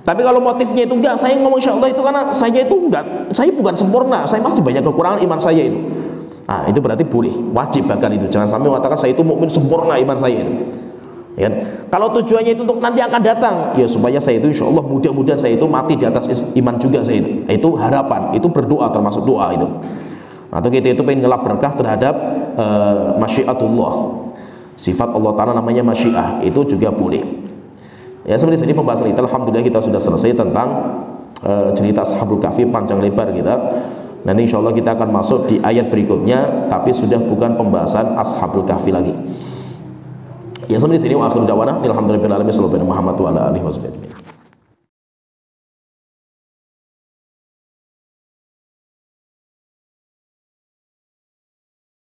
Tapi kalau motifnya itu enggak, saya ngomong insya Allah itu karena saya itu enggak, saya bukan sempurna, saya masih banyak kekurangan iman saya itu. Itu berarti boleh, wajib bahkan itu. Jangan sampai mengatakan saya itu mukmin sempurna iman saya itu. Ya kan? Kalau tujuannya itu untuk nanti akan datang, ya supaya saya itu insya Allah mudah-mudahan saya itu mati di atas iman juga saya itu. Itu harapan, itu berdoa, termasuk doa itu. Atau kita itu pengen ngelap berkah terhadap masyiatullah, sifat Allah Ta'ala namanya masyiah, itu juga boleh. Ya seperti sini pembahasan kita. Alhamdulillah kita sudah selesai tentang cerita Ashabul Kahfi, panjang lebar kita. Nanti insya Allah kita akan masuk di ayat berikutnya, tapi sudah bukan pembahasan Ashabul Kahfi lagi. Ya sampai di sini wa akhiru da'wana alhamdulillahi rabbil alamin, sallallahu alaihi wa sallam.